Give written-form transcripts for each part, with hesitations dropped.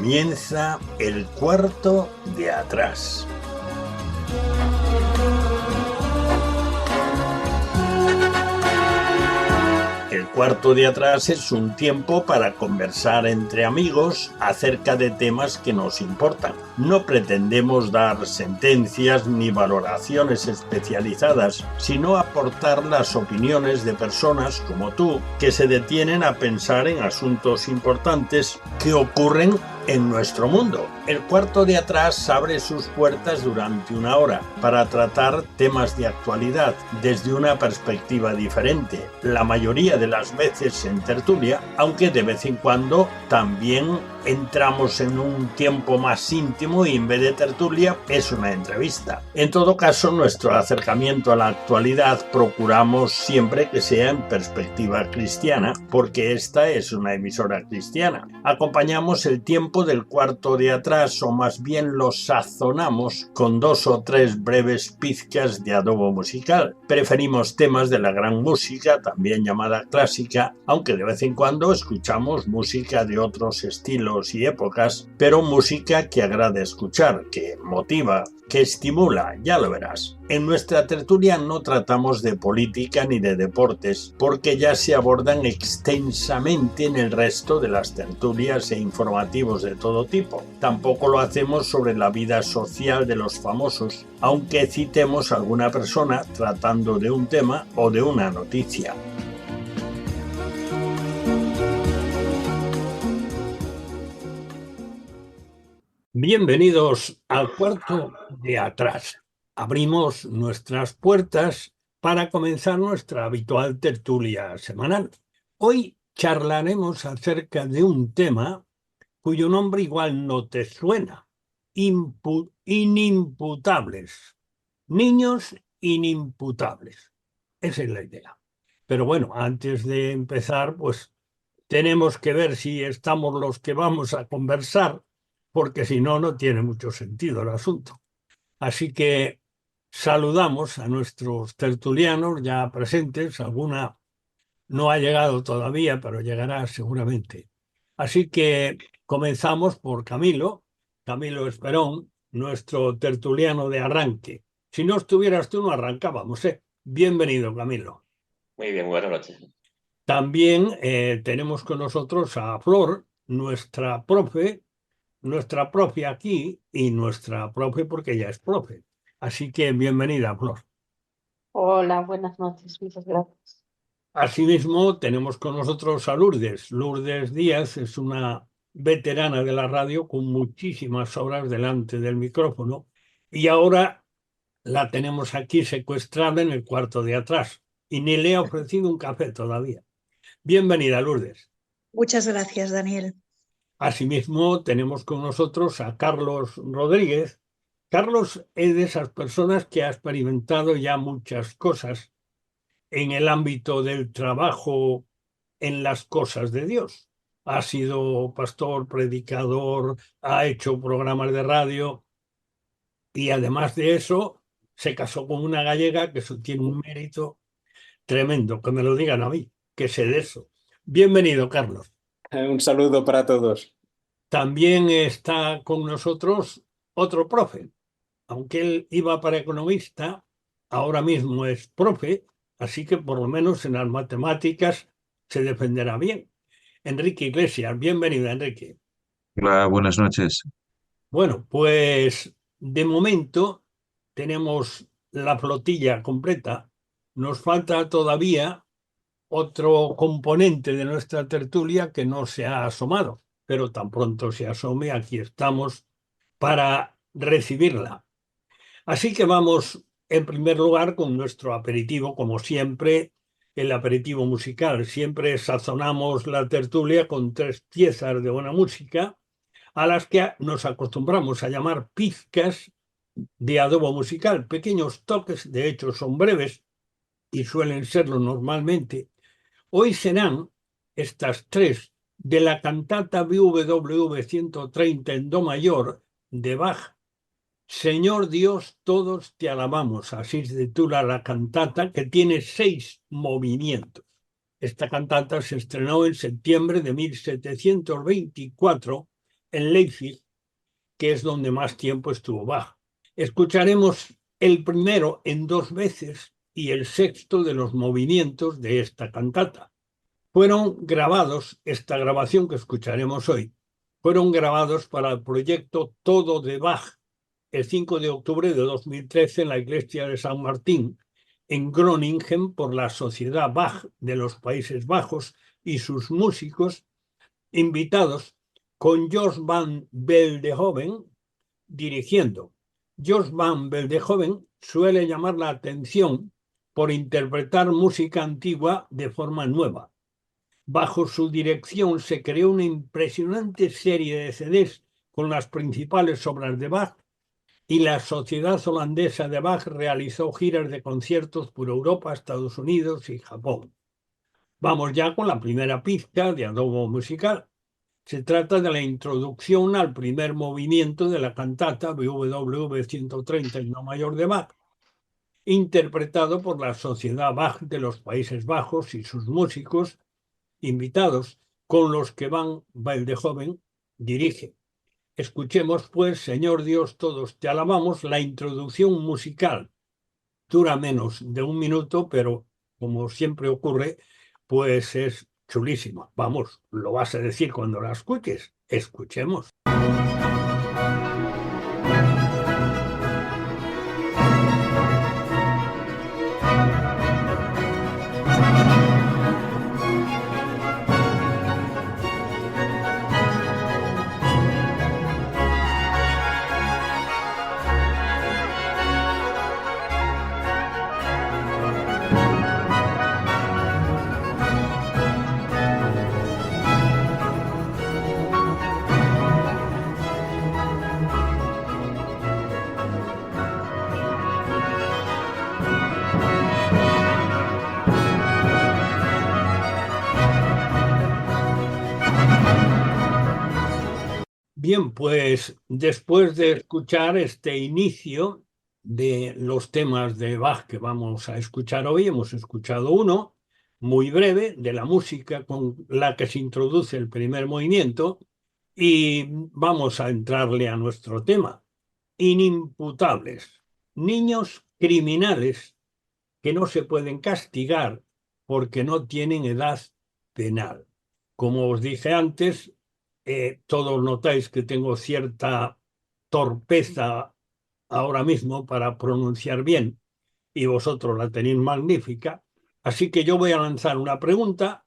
Comienza el cuarto de atrás. El cuarto de atrás es un tiempo para conversar entre amigos acerca de temas que nos importan. No pretendemos dar sentencias ni valoraciones especializadas, sino aportar las opiniones de personas como tú que se detienen a pensar en asuntos importantes que ocurren en nuestro mundo. El cuarto de atrás abre sus puertas durante una hora para tratar temas de actualidad desde una perspectiva diferente, la mayoría de las veces en tertulia, aunque de vez en cuando también entramos en un tiempo más íntimo y en vez de tertulia es una entrevista. En todo caso, nuestro acercamiento a la actualidad procuramos siempre que sea en perspectiva cristiana, porque esta es una emisora cristiana. Acompañamos el tiempo del cuarto de atrás, o más bien lo sazonamos con 2 o 3 breves pizcas de adobo musical. Preferimos temas de la gran música, también llamada clásica, aunque de vez en cuando escuchamos música de otros estilos y épocas, pero música que agrada escuchar, que motiva, que estimula, ya lo verás. En nuestra tertulia no tratamos de política ni de deportes, porque ya se abordan extensamente en el resto de las tertulias e informativos de todo tipo. Tampoco lo hacemos sobre la vida social de los famosos, aunque citemos a alguna persona tratando de un tema o de una noticia. Bienvenidos al cuarto de atrás. Abrimos nuestras puertas para comenzar nuestra habitual tertulia semanal. Hoy charlaremos acerca de un tema cuyo nombre igual no te suena. Inimputables. Niños inimputables. Esa es la idea. Pero bueno, antes de empezar, pues tenemos que ver si estamos los que vamos a conversar, porque si no, no tiene mucho sentido el asunto. Así que saludamos a nuestros tertulianos ya presentes. Alguna no ha llegado todavía, pero llegará seguramente. Así que comenzamos por Camilo Esperón, nuestro tertuliano de arranque. Si no estuvieras tú, no arrancábamos, ¿eh? Bienvenido, Camilo. Muy bien, buenas noches. También tenemos con nosotros a Flor, nuestra profe aquí y nuestra profe porque ella es profe. Así que bienvenida, Flor. Hola, buenas noches, muchas gracias. Asimismo, tenemos con nosotros a Lourdes. Lourdes Díaz es una veterana de la radio con muchísimas horas delante del micrófono y ahora la tenemos aquí secuestrada en el cuarto de atrás y ni le he ofrecido un café todavía. Bienvenida, Lourdes. Muchas gracias, Daniel. Asimismo, tenemos con nosotros a Carlos Rodríguez. Carlos es de esas personas que ha experimentado ya muchas cosas en el ámbito del trabajo en las cosas de Dios. Ha sido pastor, predicador, ha hecho programas de radio y además de eso se casó con una gallega, que eso tiene un mérito tremendo, que me lo digan a mí, que sé de eso. Bienvenido, Carlos. Un saludo para todos. También está con nosotros otro profe. Aunque él iba para economista, ahora mismo es profe, así que por lo menos en las matemáticas se defenderá bien. Enrique Iglesias, bienvenido, Enrique. Hola, buenas noches. Bueno, pues de momento tenemos la flotilla completa. Nos falta todavía otro componente de nuestra tertulia que no se ha asomado, pero tan pronto se asome, aquí estamos para recibirla. Así que vamos en primer lugar con nuestro aperitivo, como siempre, el aperitivo musical. Siempre sazonamos la tertulia con 3 piezas de buena música, a las que nos acostumbramos a llamar pizcas de adobo musical, pequeños toques, de hecho son breves y suelen serlo normalmente. Hoy serán estas 3 de la cantata BWV 130 en do mayor de Bach. Señor Dios, todos te alabamos. Así se titula la cantata, que tiene 6 movimientos. Esta cantata se estrenó en septiembre de 1724 en Leipzig, que es donde más tiempo estuvo Bach. Escucharemos el primero en 2 veces y el sexto de los movimientos de esta cantata. Fueron grabados, esta grabación que escucharemos hoy, fueron grabados para el proyecto Todo de Bach, el 5 de octubre de 2013 en la iglesia de San Martín, en Groningen, por la Sociedad Bach de los Países Bajos y sus músicos invitados, con Jos van Beldehoven dirigiendo. Jos van Beldehoven suele llamar la atención por interpretar música antigua de forma nueva. Bajo su dirección se creó una impresionante serie de CDs con las principales obras de Bach, y la Sociedad Holandesa de Bach realizó giras de conciertos por Europa, Estados Unidos y Japón. Vamos ya con la primera pizca de adobo musical. Se trata de la introducción al primer movimiento de la cantata WV 130 en Do mayor de Bach, interpretado por la Sociedad Bach de los Países Bajos y sus músicos invitados, con los que Van Beldehoven dirige. Escuchemos, pues, Señor Dios, todos te alabamos, la introducción musical. Dura menos de 1 minuto, pero como siempre ocurre, pues es chulísima. Vamos, lo vas a decir cuando la escuches. Escuchemos. Bien, pues después de escuchar este inicio de los temas de Bach que vamos a escuchar hoy, hemos escuchado uno muy breve de la música con la que se introduce el primer movimiento, y vamos a entrarle a nuestro tema. Inimputables, niños criminales que no se pueden castigar porque no tienen edad penal. Como os dije antes, todos notáis que tengo cierta torpeza ahora mismo para pronunciar bien, y vosotros la tenéis magnífica, así que yo voy a lanzar una pregunta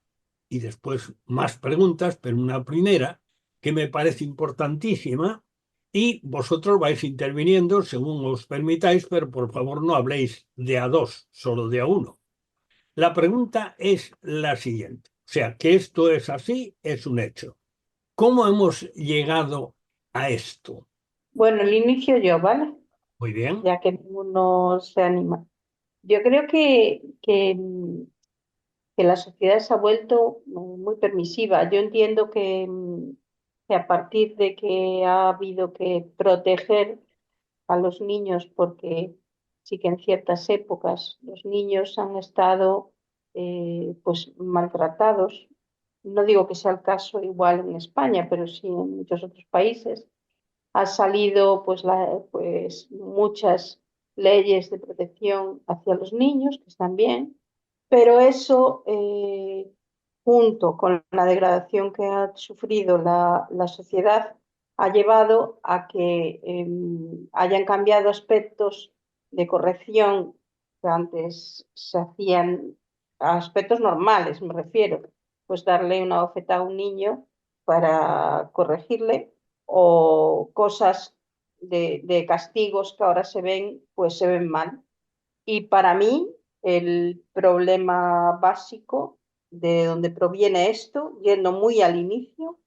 y después más preguntas, pero una primera que me parece importantísima, y vosotros vais interviniendo según os permitáis, pero por favor no habléis de a dos, solo de a uno. La pregunta es la siguiente, o sea, que esto es así, es un hecho. ¿Cómo hemos llegado a esto? Bueno, el inicio yo, ¿vale? Muy bien. Ya que ninguno se anima. Yo creo que la sociedad se ha vuelto muy permisiva. Yo entiendo que a partir de que ha habido que proteger a los niños, porque sí que en ciertas épocas los niños han estado pues maltratados. No digo que sea el caso igual en España, pero sí en muchos otros países. Ha salido pues muchas leyes de protección hacia los niños, que están bien, pero eso, junto con la degradación que ha sufrido la sociedad, ha llevado a que hayan cambiado aspectos de corrección que antes se hacían, aspectos normales, me refiero, pues darle una bofetada a un niño para corregirle, o cosas de castigos que ahora se ven, pues se ven mal. Y para mí, el problema básico de donde proviene esto, yendo muy al inicio,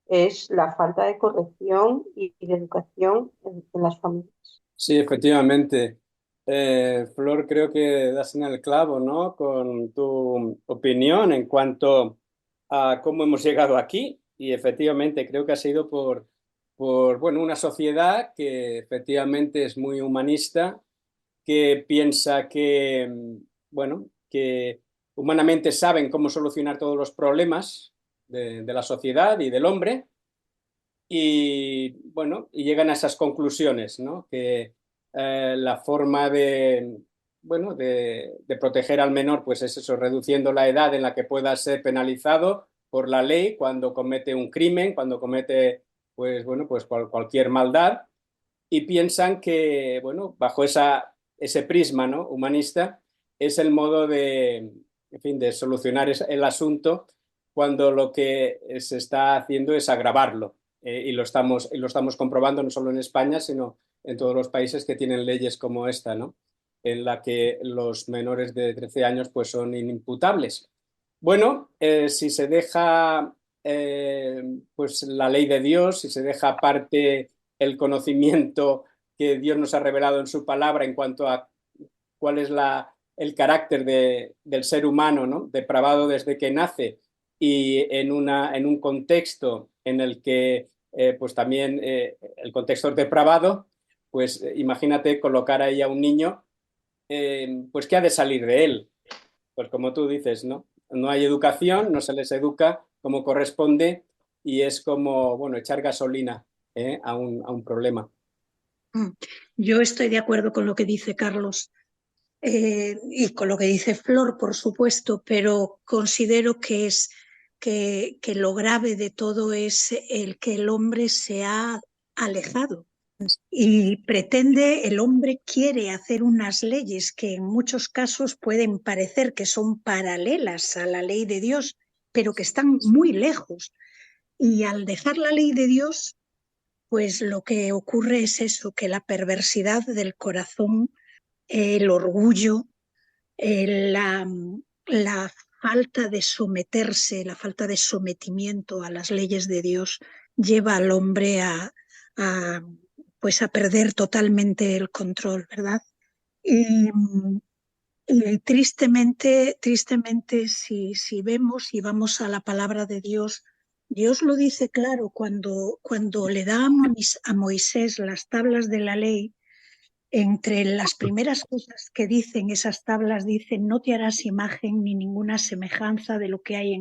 es la falta de corrección y de educación en las familias. Sí, efectivamente. Flor, creo que das en el clavo, ¿no? Con tu opinión en cuanto a cómo hemos llegado aquí. Y efectivamente creo que ha sido bueno, una sociedad que efectivamente es muy humanista, que piensa que, bueno, que humanamente saben cómo solucionar todos los problemas de la sociedad y del hombre, y bueno, y llegan a esas conclusiones, ¿no? Que la forma de, bueno, de proteger al menor, pues es eso, reduciendo la edad en la que pueda ser penalizado por la ley cuando comete un crimen, cuando comete, pues bueno, pues cualquier maldad, y piensan que, bueno, bajo ese prisma, ¿no? humanista, es el modo de, en fin, de solucionar el asunto cuando lo que se está haciendo es agravarlo. Y lo estamos comprobando no solo en España, sino en todos los países que tienen leyes como esta, ¿no? En la que los menores de 13 años pues, son inimputables. Bueno, si se deja pues la ley de Dios, si se deja aparte el conocimiento que Dios nos ha revelado en su palabra en cuanto a cuál es el carácter del ser humano, ¿no? Depravado desde que nace y en un contexto en el que pues también el contexto es depravado, pues imagínate colocar ahí a un niño, pues ¿qué ha de salir de él? Pues como tú dices, ¿no? No hay educación, no se les educa como corresponde y es como, bueno, echar gasolina a un problema. Mm. Yo estoy de acuerdo con lo que dice Carlos y con lo que dice Flor, por supuesto, pero considero que que lo grave de todo es el que el hombre se ha alejado y el hombre quiere hacer unas leyes que en muchos casos pueden parecer que son paralelas a la ley de Dios, pero que están muy lejos. Y al dejar la ley de Dios, pues lo que ocurre es eso, que la perversidad del corazón, el orgullo, la, la falta de someterse, la falta de sometimiento a las leyes de Dios lleva al hombre a, pues a perder totalmente el control, ¿verdad? Y, y tristemente si vemos y vamos a la palabra de Dios, Dios lo dice claro cuando le da a Moisés las tablas de la ley. Entre las primeras cosas que dicen esas tablas, dicen, no te harás imagen ni ninguna semejanza de lo que hay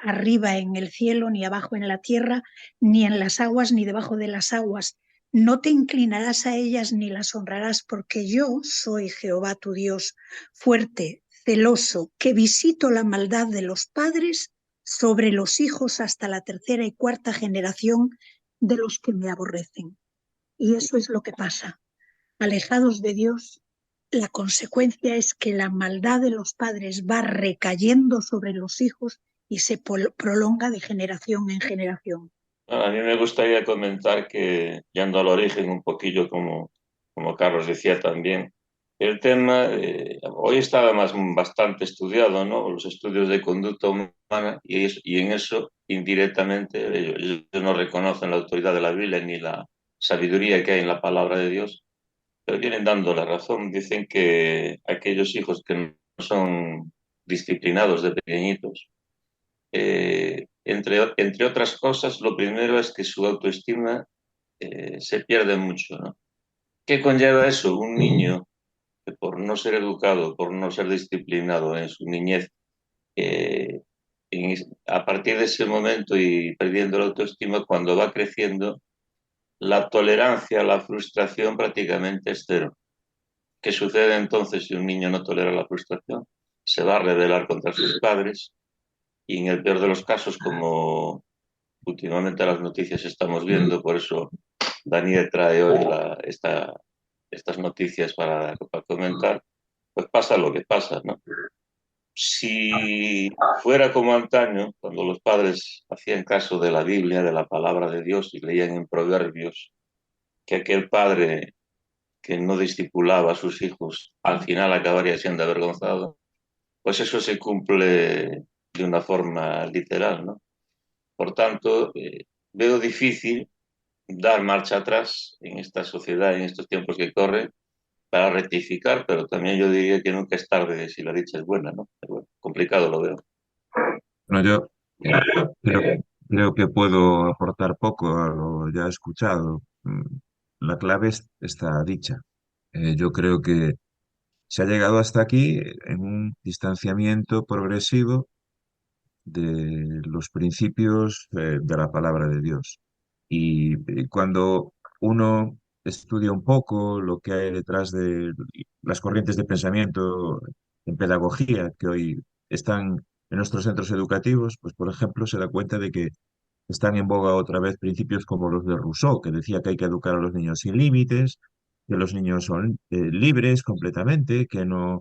arriba en el cielo, ni abajo en la tierra, ni en las aguas, ni debajo de las aguas. No te inclinarás a ellas ni las honrarás, porque yo soy Jehová tu Dios, fuerte, celoso, que visito la maldad de los padres sobre los hijos hasta la tercera y cuarta generación de los que me aborrecen. Y eso es lo que pasa. Alejados de Dios, la consecuencia es que la maldad de los padres va recayendo sobre los hijos y se prolonga de generación en generación. A mí me gustaría comentar que, yendo al origen un poquillo, como Carlos decía también, el tema hoy está bastante estudiado, ¿no? Los estudios de conducta humana y en eso, indirectamente, ellos no reconocen la autoridad de la Biblia ni la sabiduría que hay en la palabra de Dios, pero vienen dando la razón. Dicen que aquellos hijos que no son disciplinados de pequeñitos, entre otras cosas, lo primero es que su autoestima se pierde mucho, ¿no? ¿Qué conlleva eso? Un niño que por no ser educado, por no ser disciplinado en su niñez, eh, a partir de ese momento y perdiendo la autoestima, cuando va creciendo, la tolerancia a la frustración prácticamente es cero. ¿Qué sucede entonces si un niño no tolera la frustración? Se va a rebelar contra sus padres y en el peor de los casos, como últimamente las noticias estamos viendo, por eso Daniel trae hoy estas noticias para comentar, pues pasa lo que pasa, ¿no? Si fuera como antaño, cuando los padres hacían caso de la Biblia, de la palabra de Dios y leían en Proverbios que aquel padre que no discipulaba a sus hijos al final acabaría siendo avergonzado, pues eso se cumple de una forma literal, ¿no? Por tanto, veo difícil dar marcha atrás en esta sociedad, en estos tiempos que corren, para rectificar, pero también yo diría que nunca es tarde si la dicha es buena, ¿no? Pero bueno, complicado lo veo. Bueno, yo creo que puedo aportar poco a lo ya escuchado. La clave está dicha. Yo creo que se ha llegado hasta aquí en un distanciamiento progresivo de los principios de la palabra de Dios. Y cuando uno estudia un poco lo que hay detrás de las corrientes de pensamiento en pedagogía que hoy están en nuestros centros educativos, pues por ejemplo se da cuenta de que están en boga otra vez principios como los de Rousseau, que decía que hay que educar a los niños sin límites, que los niños son libres completamente, que no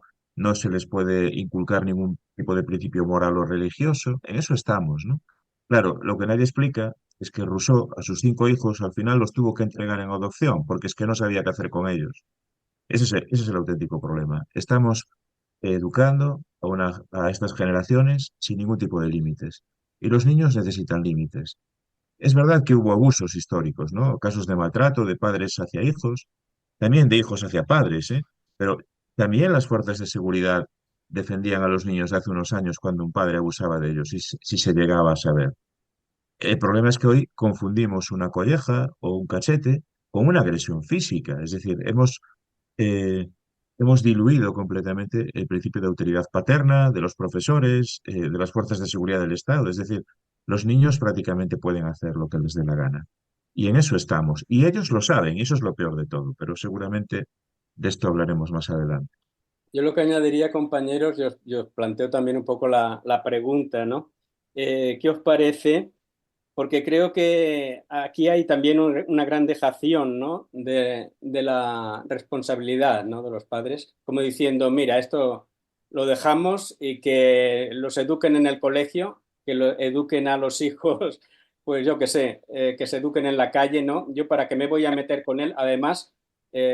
se les puede inculcar ningún tipo de principio moral o religioso. En eso estamos, ¿no? Claro, lo que nadie explica es que Rousseau a sus 5 hijos al final los tuvo que entregar en adopción, porque es que no sabía qué hacer con ellos. Ese es el auténtico problema. Estamos educando a estas generaciones sin ningún tipo de límites. Y los niños necesitan límites. Es verdad que hubo abusos históricos, ¿no? Casos de maltrato de padres hacia hijos, también de hijos hacia padres, ¿eh? Pero también las fuerzas de seguridad defendían a los niños hace unos años cuando un padre abusaba de ellos, si se llegaba a saber. El problema es que hoy confundimos una colleja o un cachete con una agresión física, es decir, eh, hemos diluido completamente el principio de autoridad paterna de los profesores, de las fuerzas de seguridad del Estado. Es decir, los niños prácticamente pueden hacer lo que les dé la gana. Y en eso estamos. Y ellos lo saben, y eso es lo peor de todo. Pero seguramente de esto hablaremos más adelante. Yo lo que añadiría, compañeros, yo os planteo también un poco la pregunta, ¿no? ¿Qué os parece? Porque creo que aquí hay también una gran dejación, ¿no? de la responsabilidad, ¿no? de los padres, como diciendo, mira, esto lo dejamos y que los eduquen en el colegio, que lo eduquen a los hijos, pues yo qué sé, que se eduquen en la calle, ¿no? Yo para qué me voy a meter con él, además,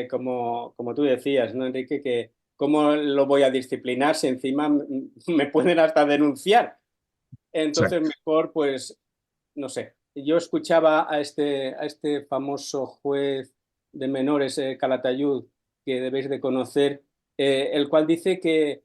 como tú decías, ¿no, Enrique? Que cómo lo voy a disciplinar si encima me pueden hasta denunciar. Entonces, Exacto. mejor, pues, no sé. Yo escuchaba a este famoso juez de menores, Calatayud, que debéis de conocer, el cual dice que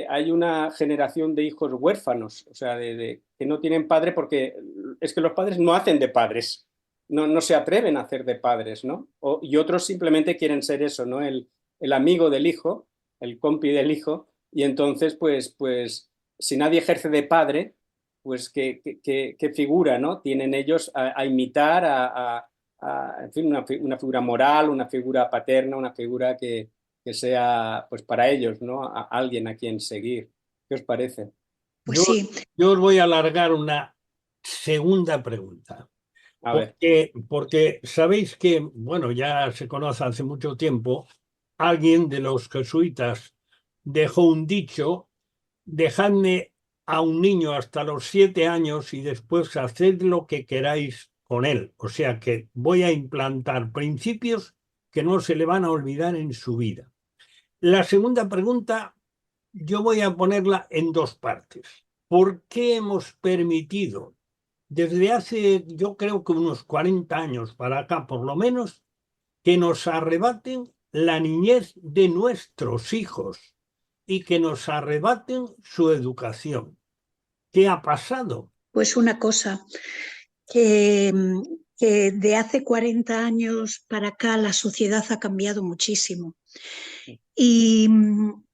hay una generación de hijos huérfanos, o sea, que no tienen padre porque es que los padres no hacen de padres, no se atreven a hacer de padres, ¿no? Y otros simplemente quieren ser eso, ¿no? El amigo del hijo, el compi del hijo, y entonces, pues si nadie ejerce de padre, pues qué figura, ¿no? Tienen ellos a imitar, en fin, una figura moral, una figura paterna, una figura que sea, pues para ellos, ¿no? Alguien a quien seguir. ¿Qué os parece? Pues Yo, sí, yo os voy a alargar una segunda pregunta. A ver. Porque sabéis que, bueno, ya se conoce hace mucho tiempo, alguien de los jesuitas dejó un dicho: dejadme a un niño hasta los 7 años y después haced lo que queráis con él. O sea que voy a implantar principios que no se le van a olvidar en su vida. La segunda pregunta yo voy a ponerla en dos partes. ¿Por qué hemos permitido desde hace, yo creo que unos 40 años para acá, por lo menos, que nos arrebaten la niñez de nuestros hijos y que nos arrebaten su educación? ¿Qué ha pasado? pues una cosa, que, que de hace 40 años para acá la sociedad ha cambiado muchísimo. Y,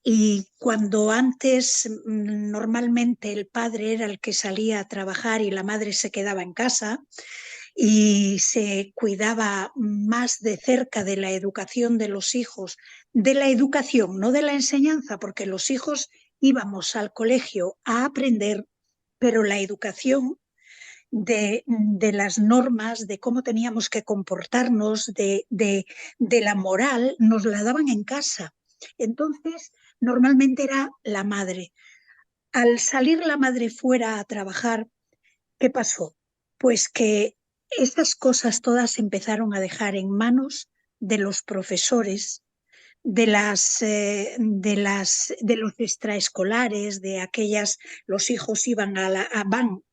y cuando antes normalmente el padre era el que salía a trabajar y la madre se quedaba en casa y se cuidaba más de cerca de la educación de los hijos, de la educación, no de la enseñanza, porque los hijos íbamos al colegio a aprender, pero la educación de las normas, de cómo teníamos que comportarnos, de la moral, nos la daban en casa. Entonces, normalmente era la madre. Al salir la madre fuera a trabajar, ¿qué pasó? Pues que esas cosas todas se empezaron a dejar en manos de los profesores, de los extraescolares, de aquellas, los hijos van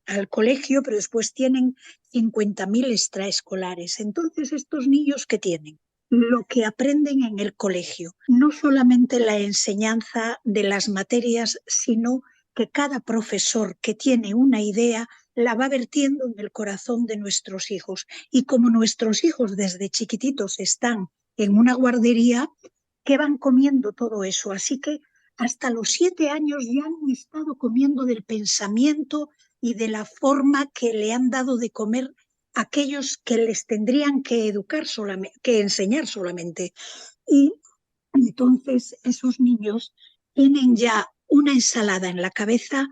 al colegio, pero después tienen 50.000 extraescolares. Entonces, estos niños, ¿qué tienen? Lo que aprenden en el colegio, no solamente la enseñanza de las materias, sino que cada profesor que tiene una idea la va vertiendo en el corazón de nuestros hijos. Y como nuestros hijos desde chiquititos están en una guardería, que van comiendo todo eso. Así que hasta los 7 años ya han estado comiendo del pensamiento y de la forma que le han dado de comer aquellos que les tendrían que educar solamente, que enseñar solamente. Y entonces esos niños tienen ya una ensalada en la cabeza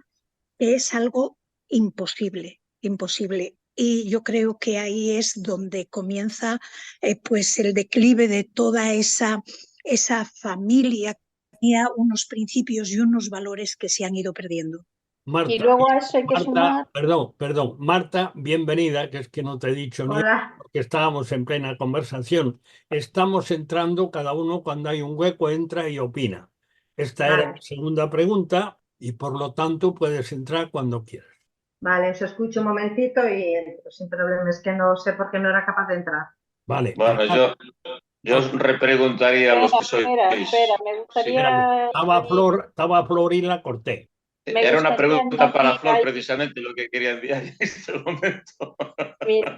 que es algo imposible, imposible. Y yo creo que ahí es donde comienza pues el declive de toda esa familia que tenía unos principios y unos valores que se han ido perdiendo. Y Marta, luego a eso hay que Marta, sumar. perdón, Marta, bienvenida, que es que no te he dicho ni Hola, porque estábamos en plena conversación. Estamos entrando, cada uno cuando hay un hueco entra y opina. Esta era la vale, segunda pregunta y por lo tanto puedes entrar cuando quieras. vale, os escucho un momentito y entro sin problema. Es que no sé por qué no era capaz de entrar. Vale, Bueno, yo os repreguntaría a los que sois. Espera, me Sí, gustaría añadir, estaba Flor y la corté. me era una gustaría pregunta para añadir Flor, precisamente lo que quería enviar en este momento.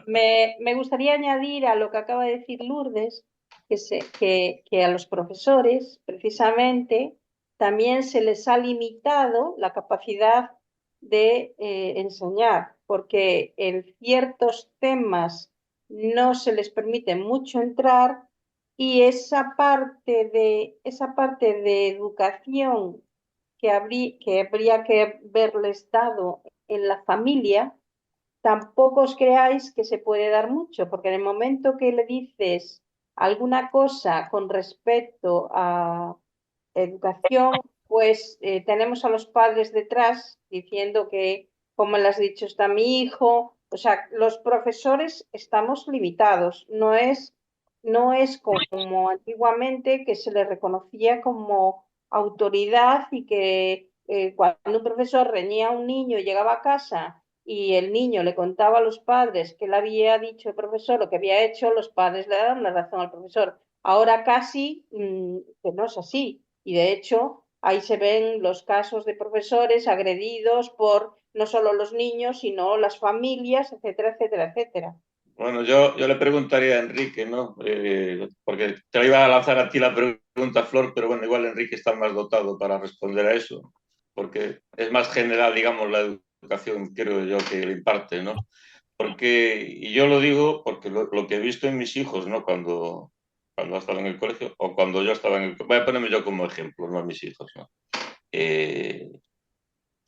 me gustaría añadir a lo que acaba de decir Lourdes, que a los profesores, precisamente, también se les ha limitado la capacidad de enseñar, porque en ciertos temas no se les permite mucho entrar y esa parte de educación que habría que haberles dado en la familia, tampoco os creáis que se puede dar mucho, porque en el momento que le dices alguna cosa con respecto a educación, pues tenemos a los padres detrás diciendo que, como le has dicho, está mi hijo. O sea, los profesores estamos limitados, no es como antiguamente que se le reconocía como autoridad y que cuando un profesor reñía a un niño y llegaba a casa y el niño le contaba a los padres que le había dicho el profesor o que había hecho, los padres le daban la razón al profesor. Ahora casi que no es así. Y de hecho, ahí se ven los casos de profesores agredidos por no solo los niños, sino las familias, etcétera, etcétera, etcétera. Bueno, yo le preguntaría a Enrique, ¿no? Porque te la iba a lanzar a ti la pregunta, Flor, pero bueno, igual Enrique está más dotado para responder a eso, porque es más general, digamos, la educación, creo yo, que le imparte, ¿no? Porque, y yo lo digo porque lo que he visto en mis hijos, ¿no? Cuando estaba en el colegio, o cuando yo estaba en el colegio, voy a ponerme yo como ejemplo, no mis hijos, ¿no?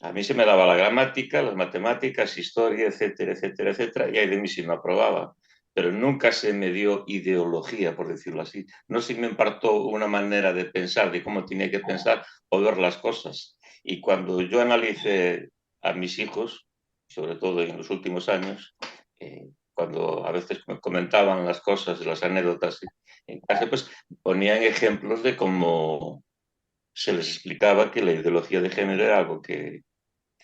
A mí se me daba la gramática, las matemáticas, historia, etcétera, etcétera, etcétera, y ahí de mí sí me aprobaba. Pero nunca se me dio ideología, por decirlo así. No se me impartió una manera de pensar, de cómo tenía que pensar o ver las cosas. Y cuando yo analicé a mis hijos, sobre todo en los últimos años, cuando a veces me comentaban las cosas, las anécdotas en casa, pues ponían ejemplos de cómo se les explicaba que la ideología de género era algo que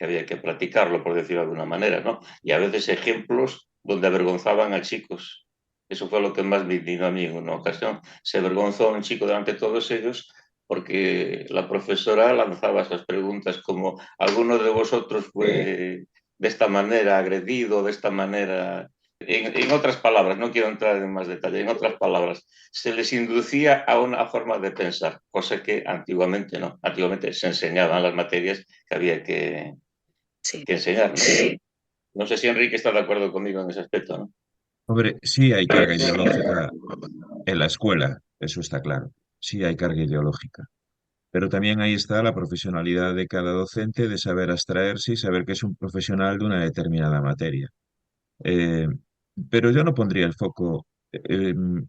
había que practicarlo, por decirlo de alguna manera, ¿no? Y a veces ejemplos donde avergonzaban a chicos. Eso fue lo que más me indignó a mí en una ocasión. Se avergonzó a un chico delante de todos ellos porque la profesora lanzaba esas preguntas como ¿alguno de vosotros fue de esta manera agredido, de esta manera? En otras palabras, no quiero entrar en más detalle, en otras palabras, se les inducía a una forma de pensar, cosa que antiguamente no. Antiguamente se enseñaban las materias que había Sí. que enseñar, ¿no? No sé si Enrique está de acuerdo conmigo en ese aspecto, ¿no? Hombre, sí hay carga ideológica en la escuela, eso está claro. Sí hay carga ideológica. Pero también ahí está la profesionalidad de cada docente de saber abstraerse y saber que es un profesional de una determinada materia. Eh, pero yo no pondría el foco en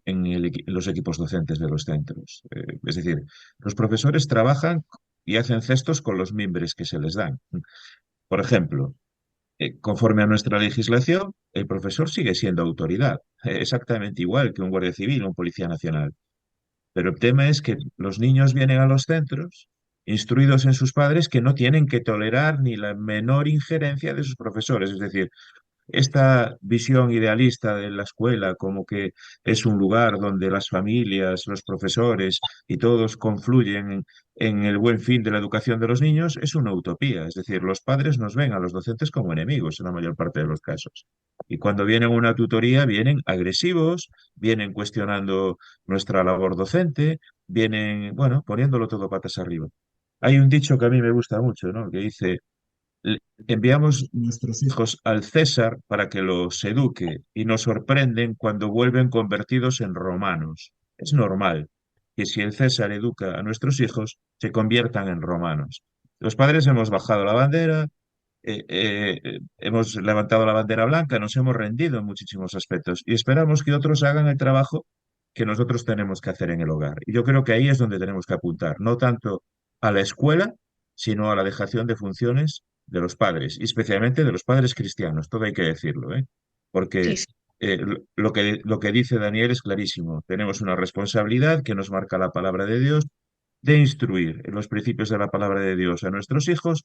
los equipos docentes de los centros. Es decir, los profesores trabajan y hacen cestos con los mimbres que se les dan. Por ejemplo, conforme a nuestra legislación, el profesor sigue siendo autoridad, exactamente igual que un guardia civil o un policía nacional. Pero el tema es que los niños vienen a los centros instruidos en sus padres que no tienen que tolerar ni la menor injerencia de sus profesores. Es decir, esta visión idealista de la escuela como que es un lugar donde las familias, los profesores y todos confluyen en el buen fin de la educación de los niños es una utopía. Es decir, los padres nos ven a los docentes como enemigos en la mayor parte de los casos. Y cuando vienen a una tutoría, vienen agresivos, vienen cuestionando nuestra labor docente, vienen, bueno, poniéndolo todo patas arriba. Hay un dicho que a mí me gusta mucho, ¿no? Que dice, enviamos nuestros hijos al César para que los eduque y nos sorprenden cuando vuelven convertidos en romanos. Es normal que si el César educa a nuestros hijos, se conviertan en romanos. Los padres hemos bajado la bandera, hemos levantado la bandera blanca, nos hemos rendido en muchísimos aspectos y esperamos que otros hagan el trabajo que nosotros tenemos que hacer en el hogar. Y yo creo que ahí es donde tenemos que apuntar, no tanto a la escuela, sino a la dejación de funciones de los padres, y especialmente de los padres cristianos, todo hay que decirlo, ¿eh? Sí, Porque sí. lo que dice Daniel es clarísimo. Tenemos una responsabilidad que nos marca la palabra de Dios de instruir en los principios de la palabra de Dios a nuestros hijos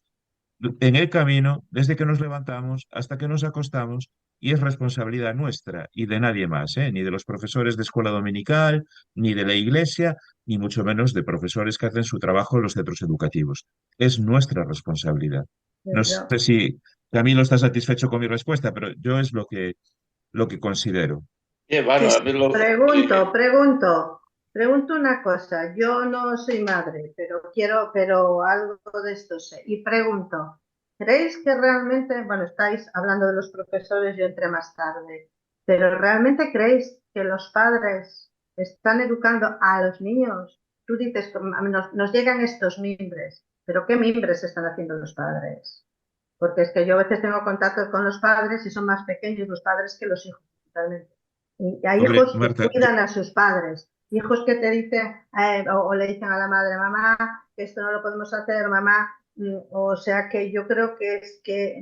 en el camino, desde que nos levantamos hasta que nos acostamos, y es responsabilidad nuestra y de nadie más, ¿eh? Ni de los profesores de escuela dominical, ni de la iglesia, ni mucho menos de profesores que hacen su trabajo en los centros educativos. Es nuestra responsabilidad. No Yo, sé si Camilo está satisfecho con mi respuesta, pero yo es lo que considero. Bueno, Pues a mí lo... pregunto una cosa. Yo no soy madre, pero algo de esto sé. Y pregunto, ¿creéis que realmente, bueno, estáis hablando de los profesores, yo entré más tarde, pero realmente creéis que los padres están educando a los niños? Tú dices, nos llegan estos mimbres, pero ¿qué mimbres están haciendo los padres? Porque es que yo a veces tengo contacto con los padres y son más pequeños los padres que los hijos, totalmente. Y hay Hombre, hijos que Marta, cuidan a sus padres, hijos que te dicen, o le dicen a la madre, mamá, que esto no lo podemos hacer, mamá. O sea que yo creo que es que,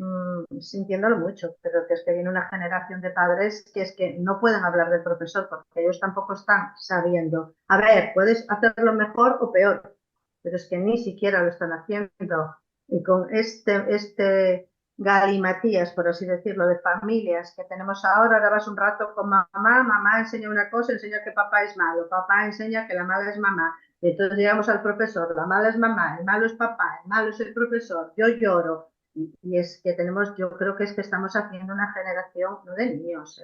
sintiéndolo mucho, pero que es que viene una generación de padres que es que no pueden hablar del profesor porque ellos tampoco están sabiendo. A ver, puedes hacerlo mejor o peor, pero es que ni siquiera lo están haciendo. Y con este galimatías, por así decirlo, de familias que tenemos ahora vas un rato con mamá, mamá enseña una cosa, enseña que papá es malo, papá enseña que la mala es mamá. Y entonces llegamos al profesor, la mala es mamá, el malo es papá, el malo es el profesor, yo lloro. Y es que tenemos, yo creo que es que estamos haciendo una generación, no de niños,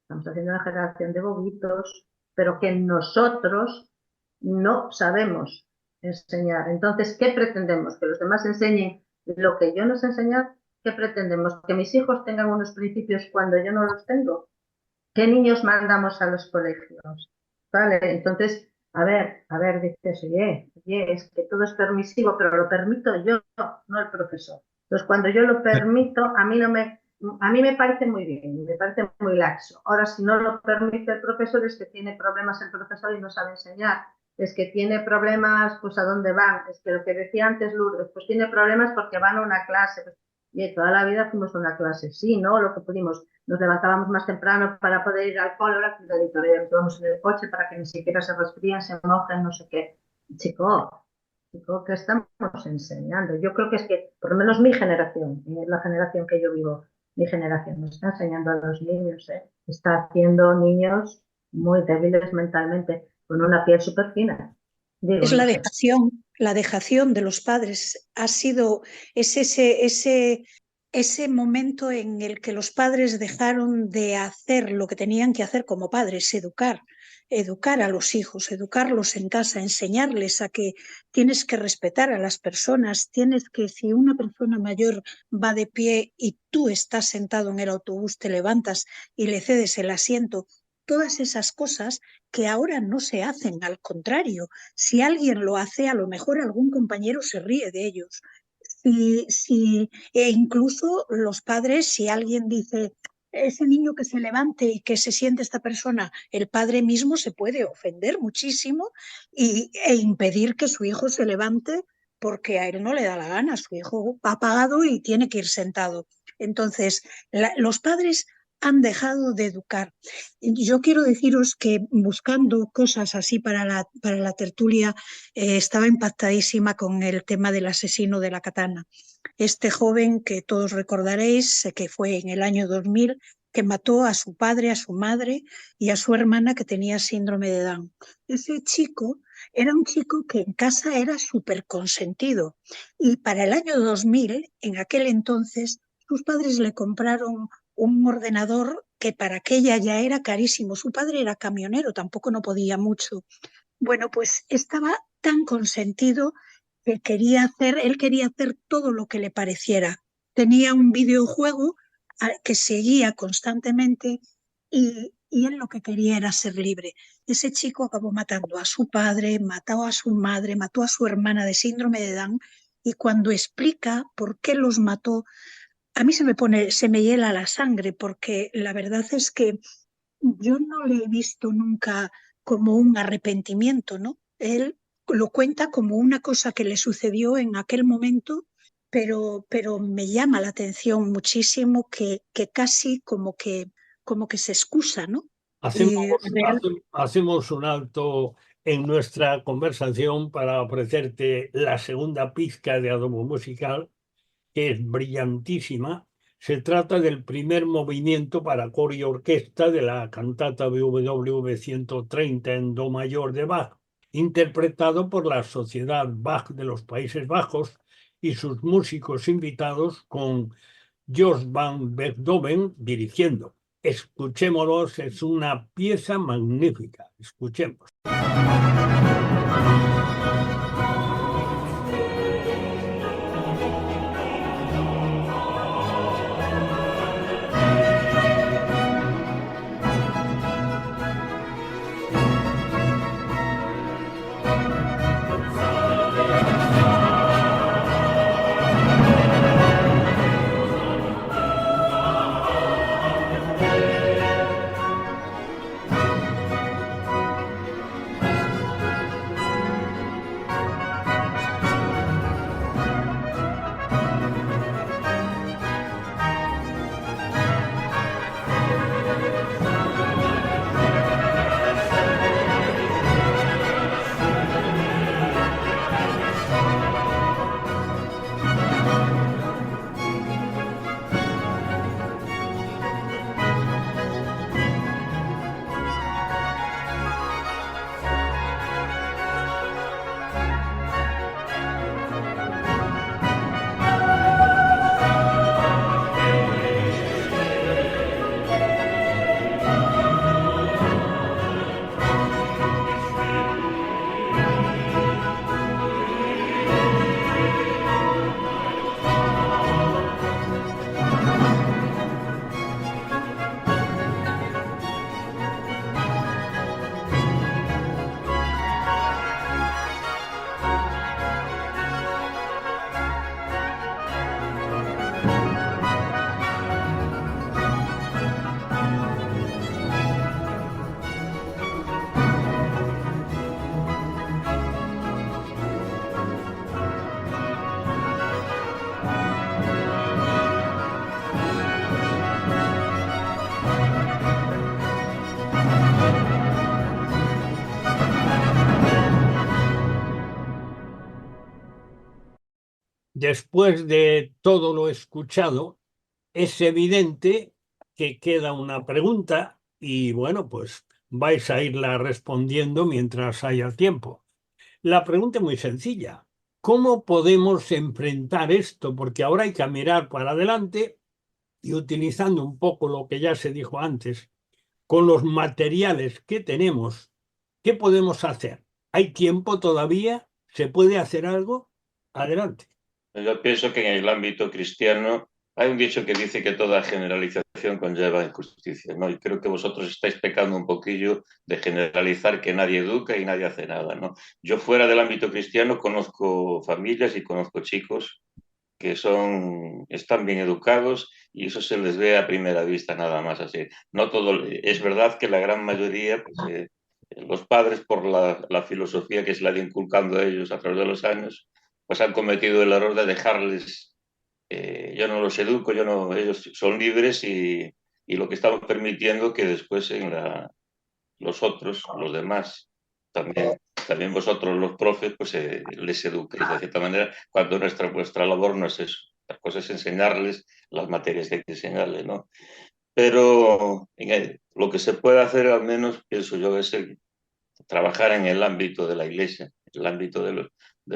estamos haciendo una generación de bobitos, pero que nosotros no sabemos enseñar. Entonces, ¿qué pretendemos? ¿Que los demás enseñen lo que yo no sé enseñar? ¿Qué pretendemos? ¿Que mis hijos tengan unos principios cuando yo no los tengo? ¿Qué niños mandamos a los colegios? Vale, entonces, a ver, dices, oye, es que todo es permisivo, pero lo permito yo, no el profesor. Entonces, cuando yo lo permito, a mí me parece muy bien, me parece muy laxo. Ahora, si no lo permite el profesor, es que tiene problemas el profesor y no sabe enseñar. Es que tiene problemas, pues a dónde van. Es que lo que decía antes Lourdes, pues tiene problemas porque van a una clase. Pues, y toda la vida fuimos a una clase, sí, ¿no? Lo que pudimos. Nos levantábamos más temprano para poder ir al cole, ahora la editorial, nos íbamos en el coche para que ni siquiera se resfríen, se mojen, no sé qué. Chico, ¿qué estamos enseñando? Yo creo que es que, por lo menos mi generación, la generación que yo vivo, mi generación, nos está enseñando a los niños, está haciendo niños muy débiles mentalmente, con una piel súper fina. Digo, es no sé. la dejación de los padres. Es ese momento en el que los padres dejaron de hacer lo que tenían que hacer como padres, educar a los hijos, educarlos en casa, enseñarles a que tienes que respetar a las personas, tienes que, si una persona mayor va de pie y tú estás sentado en el autobús, te levantas y le cedes el asiento. Todas esas cosas que ahora no se hacen, al contrario, si alguien lo hace, a lo mejor algún compañero se ríe de ellos. E incluso los padres, si alguien dice, ese niño que se levante y que se siente esta persona, el padre mismo se puede ofender muchísimo e impedir que su hijo se levante porque a él no le da la gana, su hijo ha pagado y tiene que ir sentado. Entonces, los padres han dejado de educar. Yo quiero deciros que buscando cosas así para la tertulia, estaba impactadísima con el tema del asesino de la katana. Este joven que todos recordaréis, que fue en el año 2000, que mató a su padre, a su madre y a su hermana que tenía síndrome de Down. Ese chico era un chico que en casa era súper consentido y para el año 2000, en aquel entonces, sus padres le compraron un ordenador que para aquella ya era carísimo. Su padre era camionero, tampoco no podía mucho. Bueno, pues estaba tan consentido que él quería hacer todo lo que le pareciera. Tenía un videojuego que seguía constantemente y él lo que quería era ser libre. Ese chico acabó matando a su padre, mató a su madre, mató a su hermana de síndrome de Down, y cuando explica por qué los mató, a mí se me hiela la sangre, porque la verdad es que yo no le he visto nunca como un arrepentimiento, ¿no? Él lo cuenta como una cosa que le sucedió en aquel momento, pero me llama la atención muchísimo que casi como que se excusa, ¿no? Hacemos, Y real, hacemos un alto en nuestra conversación para ofrecerte la segunda pizca de Adobo Musical, que es brillantísima. Se trata del primer movimiento para coro y orquesta de la cantata BWV 130 en do mayor de Bach, interpretado por la Sociedad Bach de los Países Bajos y sus músicos invitados, con Jos van Beethoven dirigiendo. Escuchémoslos, es una pieza magnífica. Escuchemos. Después de todo lo escuchado, es evidente que queda una pregunta y bueno, pues vais a irla respondiendo mientras haya tiempo. La pregunta es muy sencilla. ¿Cómo podemos enfrentar esto? Porque ahora hay que mirar para adelante y, utilizando un poco lo que ya se dijo antes, con los materiales que tenemos, ¿qué podemos hacer? ¿Hay tiempo todavía? ¿Se puede hacer algo? Adelante. Yo pienso que en el ámbito cristiano hay un dicho que dice que toda generalización conlleva injusticia, ¿no? Y creo que vosotros estáis pecando un poquillo de generalizar que nadie educa y nadie hace nada, ¿no? Yo fuera del ámbito cristiano conozco familias y conozco chicos que están bien educados y eso se les ve a primera vista nada más así. No todo, es verdad que la gran mayoría, pues, los padres por la filosofía que se le ha ido inculcando a ellos a través de los años, pues han cometido el error de dejarles, yo no los educo, ellos son libres y lo que estamos permitiendo que después los otros, los demás, también vosotros los profes, pues les eduquéis de cierta manera, cuando vuestra labor no es eso. La cosa es enseñarles las materias que hay que enseñarles, ¿no? Pero lo que se puede hacer, al menos, pienso yo, es trabajar en el ámbito de la iglesia, en el ámbito de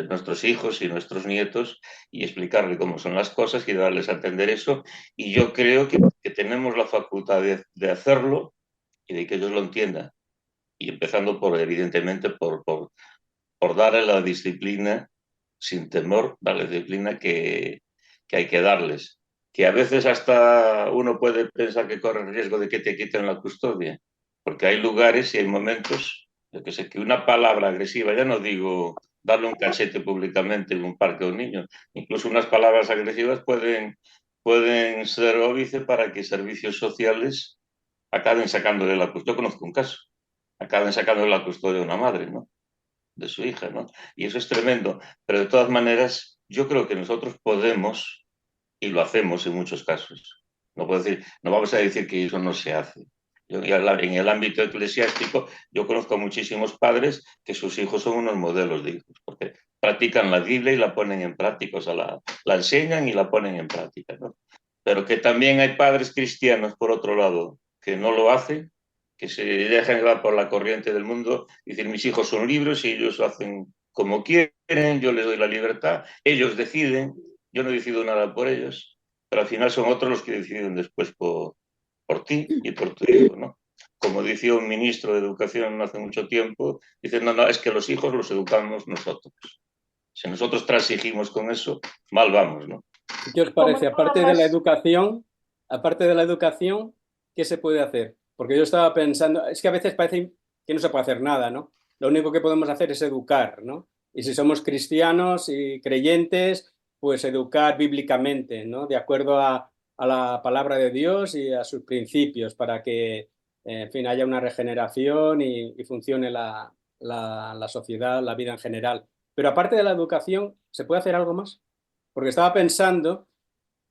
nuestros hijos y nuestros nietos y explicarles cómo son las cosas y darles a entender eso. Y yo creo que tenemos la facultad de hacerlo y de que ellos lo entiendan. Y empezando evidentemente, por darle la disciplina sin temor, la disciplina que hay que darles. Que a veces hasta uno puede pensar que corre el riesgo de que te quiten la custodia, porque hay lugares y hay momentos, yo que sé, que una palabra agresiva, ya no digo darle un cachete públicamente en un parque a un niño, incluso unas palabras agresivas pueden ser óbice para que servicios sociales acaben sacándole la custodia. Yo conozco un caso, acaben sacándole la custodia a una madre, ¿no? De su hija, ¿no? Y eso es tremendo. Pero de todas maneras, yo creo que nosotros podemos, y lo hacemos en muchos casos. No puedo decir, no vamos a decir que eso no se hace. En el ámbito eclesiástico, yo conozco a muchísimos padres que sus hijos son unos modelos de hijos, porque practican la Biblia y la ponen en práctica, o sea, la enseñan y la ponen en práctica, ¿no? Pero que también hay padres cristianos, por otro lado, que no lo hacen, que se dejan llevar por la corriente del mundo, y dicen, mis hijos son libres y ellos hacen como quieren, yo les doy la libertad, ellos deciden, yo no decido nada por ellos, pero al final son otros los que deciden después por ti y por tu hijo, ¿no? Como decía un ministro de Educación hace mucho tiempo, dice, no, es que los hijos los educamos nosotros. Si nosotros transigimos con eso, mal vamos, ¿no? ¿Qué os parece? Aparte de la educación, ¿qué se puede hacer? Porque yo estaba pensando, es que a veces parece que no se puede hacer nada, ¿no? Lo único que podemos hacer es educar, ¿no? Y si somos cristianos y creyentes, pues educar bíblicamente, ¿no? De acuerdo a la palabra de Dios y a sus principios, para que, en fin, haya una regeneración y funcione la sociedad, la vida en general. Pero aparte de la educación, ¿se puede hacer algo más? Porque estaba pensando,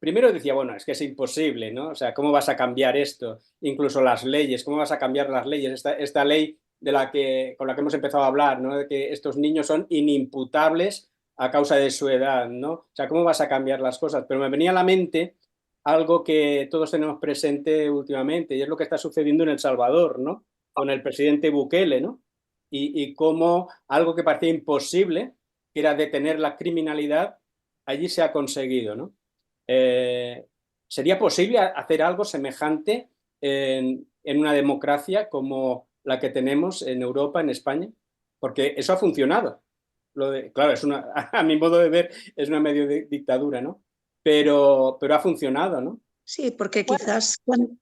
primero decía, bueno, es que es imposible, ¿no? O sea, ¿cómo vas a cambiar esto? Incluso las leyes, ¿cómo vas a cambiar las leyes? Esta ley con la que hemos empezado a hablar, ¿no? De que estos niños son inimputables a causa de su edad, ¿no? O sea, ¿cómo vas a cambiar las cosas? Pero me venía a la mente algo que todos tenemos presente últimamente, y es lo que está sucediendo en El Salvador, ¿no? Con el presidente Bukele, ¿no? Y cómo algo que parecía imposible, que era detener la criminalidad, allí se ha conseguido, ¿no? ¿Sería posible hacer algo semejante en una democracia como la que tenemos en Europa, en España? Porque eso ha funcionado. Claro, a mi modo de ver, es una medio dictadura, ¿no? Pero ha funcionado, ¿no? Sí, porque quizás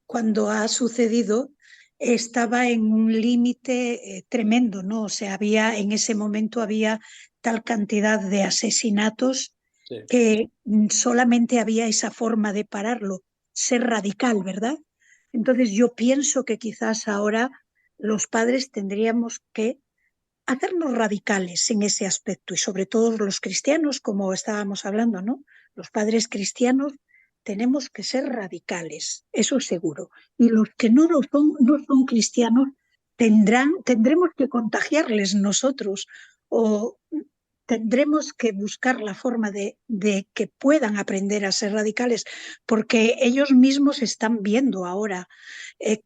cuando ha sucedido estaba en un límite tremendo, ¿no? O sea, en ese momento había tal cantidad de asesinatos Sí. que solamente había esa forma de pararlo, ser radical, ¿verdad? Entonces yo pienso que quizás ahora los padres tendríamos que hacernos radicales en ese aspecto, y sobre todo los cristianos, como estábamos hablando, ¿no? Los padres cristianos tenemos que ser radicales, eso seguro. Y los que no son cristianos tendremos que contagiarles nosotros, o tendremos que buscar la forma de que puedan aprender a ser radicales, porque ellos mismos están viendo ahora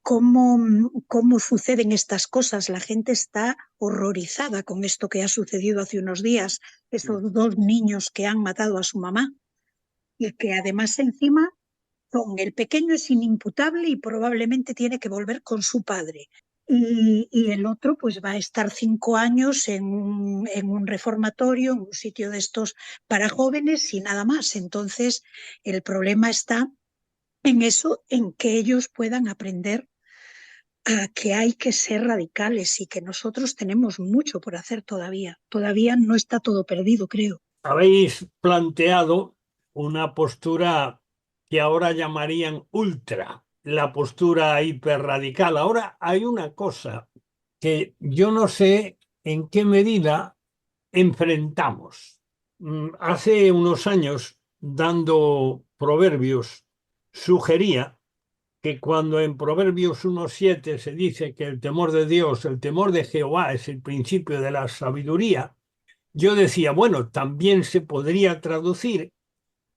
cómo suceden estas cosas. La gente está horrorizada con esto que ha sucedido hace unos días, esos 2 niños que han matado a su mamá, y que además encima el pequeño es inimputable y probablemente tiene que volver con su padre. Y el otro pues va a estar 5 años en un reformatorio, en un sitio de estos para jóvenes y nada más. Entonces el problema está en eso, en que ellos puedan aprender a que hay que ser radicales, y que nosotros tenemos mucho por hacer todavía. Todavía no está todo perdido, creo. Habéis planteado una postura que ahora llamarían ultra, la postura hiperradical. Ahora hay una cosa que yo no sé en qué medida enfrentamos. Hace unos años, dando proverbios, sugería que cuando en Proverbios 1:7 se dice que el temor de Dios, el temor de Jehová es el principio de la sabiduría, yo decía, bueno, también se podría traducir,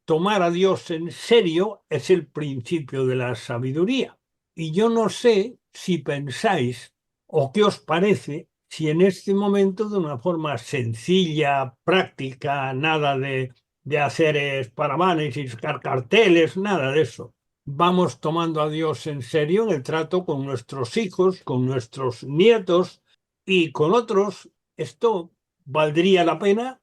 tomar a Dios en serio es el principio de la sabiduría. Y yo no sé si pensáis o qué os parece si en este momento, de una forma sencilla, práctica, nada de hacer esparamanes y sacar carteles, nada de eso, vamos tomando a Dios en serio en el trato con nuestros hijos, con nuestros nietos y con otros. Esto valdría la pena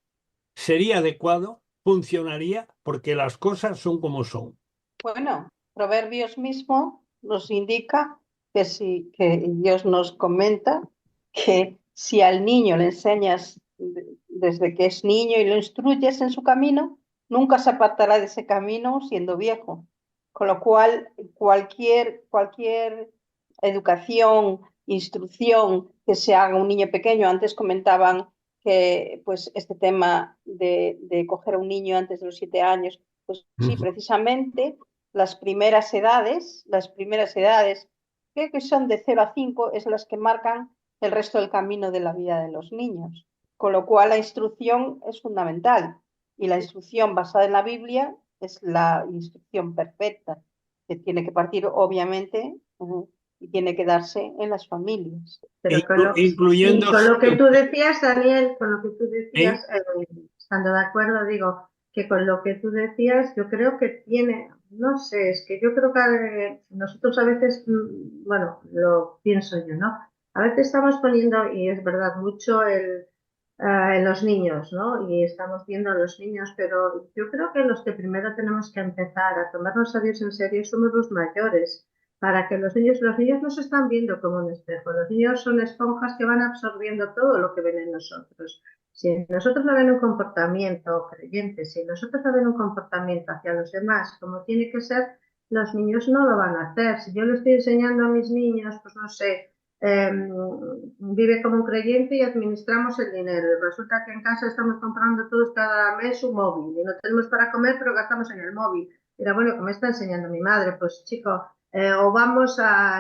sería adecuado, funcionaría, porque las cosas son como son. Bueno, Proverbios mismo nos indica que Dios nos comenta que si al niño le enseñas desde que es niño y lo instruyes en su camino, nunca se apartará de ese camino siendo viejo. Con lo cual, cualquier educación, instrucción que se haga a un niño pequeño, antes comentaban que pues este tema de coger a un niño antes de los 7 años, pues sí, precisamente las primeras edades, creo que son de 0 a 5, es las que marcan el resto del camino de la vida de los niños. Con lo cual la instrucción es fundamental y la instrucción basada en la Biblia es la instrucción perfecta, que tiene que partir obviamente y tiene que darse en las familias. Pero Incluyendo... con lo que tú decías, Daniel, con lo que tú decías, estando de acuerdo, digo que con lo que tú decías, yo creo que tiene, no sé, es que yo creo que nosotros a veces, bueno, lo pienso yo, ¿no? A veces estamos poniendo, y es verdad, mucho en los niños, ¿no? Y estamos viendo a los niños, pero yo creo que los que primero tenemos que empezar a tomarnos a Dios en serio somos los mayores, para que los niños no se están viendo como un espejo, los niños son esponjas que van absorbiendo todo lo que ven en nosotros. Si nosotros no ven un comportamiento creyente, si nosotros no ven un comportamiento hacia los demás como tiene que ser, los niños no lo van a hacer. Si yo le estoy enseñando a mis niños, pues no sé, vive como un creyente y administramos el dinero. Y resulta que en casa estamos comprando todos cada mes un móvil y no tenemos para comer, pero gastamos en el móvil. Era bueno, que me está enseñando mi madre, pues chico, o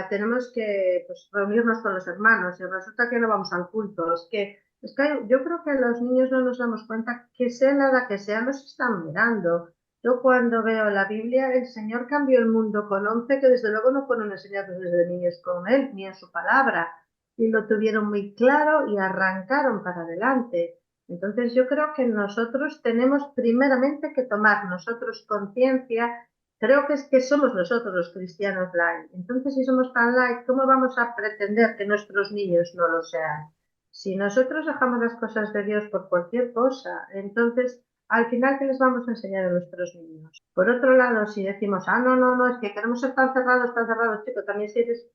tenemos que pues, reunirnos con los hermanos y resulta que no vamos al culto. Es que yo creo que los niños no nos damos cuenta que sea la edad que sea, nos están mirando. Yo cuando veo la Biblia, el Señor cambió el mundo con 11, que desde luego no fueron enseñados desde niños con Él, ni en su palabra, y lo tuvieron muy claro y arrancaron para adelante. Entonces yo creo que nosotros tenemos primeramente que tomar nosotros conciencia. Creo que es que somos nosotros los cristianos light. Entonces, si somos tan light, ¿cómo vamos a pretender que nuestros niños no lo sean? Si nosotros dejamos las cosas de Dios por cualquier cosa, entonces, al final, ¿qué les vamos a enseñar a nuestros niños? Por otro lado, si decimos, no, es que queremos ser tan cerrados, chico, también si eres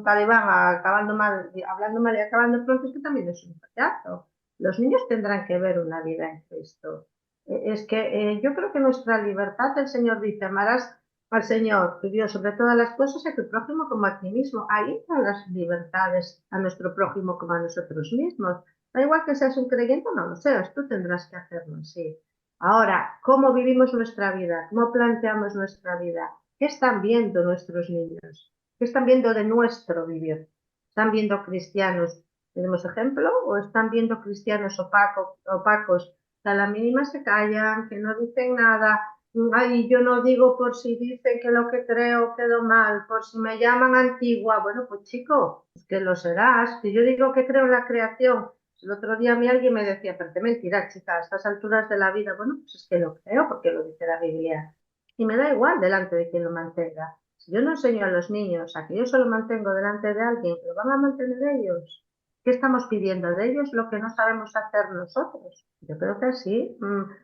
talibán acabando mal, hablando mal y acabando pronto, es que también es un fracaso. Los niños tendrán que ver una vida en Cristo. Es que yo creo que nuestra libertad, el Señor dice, amarás al Señor, tu Dios, sobre todas las cosas, y a tu prójimo como a ti mismo. Ahí están las libertades, a nuestro prójimo como a nosotros mismos. Da igual que seas un creyente o no lo seas, tú tendrás que hacerlo así. Ahora, ¿cómo vivimos nuestra vida? ¿Cómo planteamos nuestra vida? ¿Qué están viendo nuestros niños? ¿Qué están viendo de nuestro vivir? ¿Están viendo cristianos? ¿Tenemos ejemplo? ¿O están viendo cristianos opacos? A la mínima se callan, que no dicen nada. Ay, yo no digo por si dicen que lo que creo quedó mal, por si me llaman antigua. Bueno, pues chico, es que lo serás. Si yo digo que creo en la creación, el otro día a mí alguien me decía, pero te mentira, chica, a estas alturas de la vida. Bueno, pues es que lo creo porque lo dice la Biblia. Y me da igual delante de quien lo mantenga. Si yo no enseño a los niños a que yo solo mantengo delante de alguien, ¿lo van a mantener ellos? ¿Qué estamos pidiendo de ellos? Lo que no sabemos hacer nosotros. Yo creo que sí.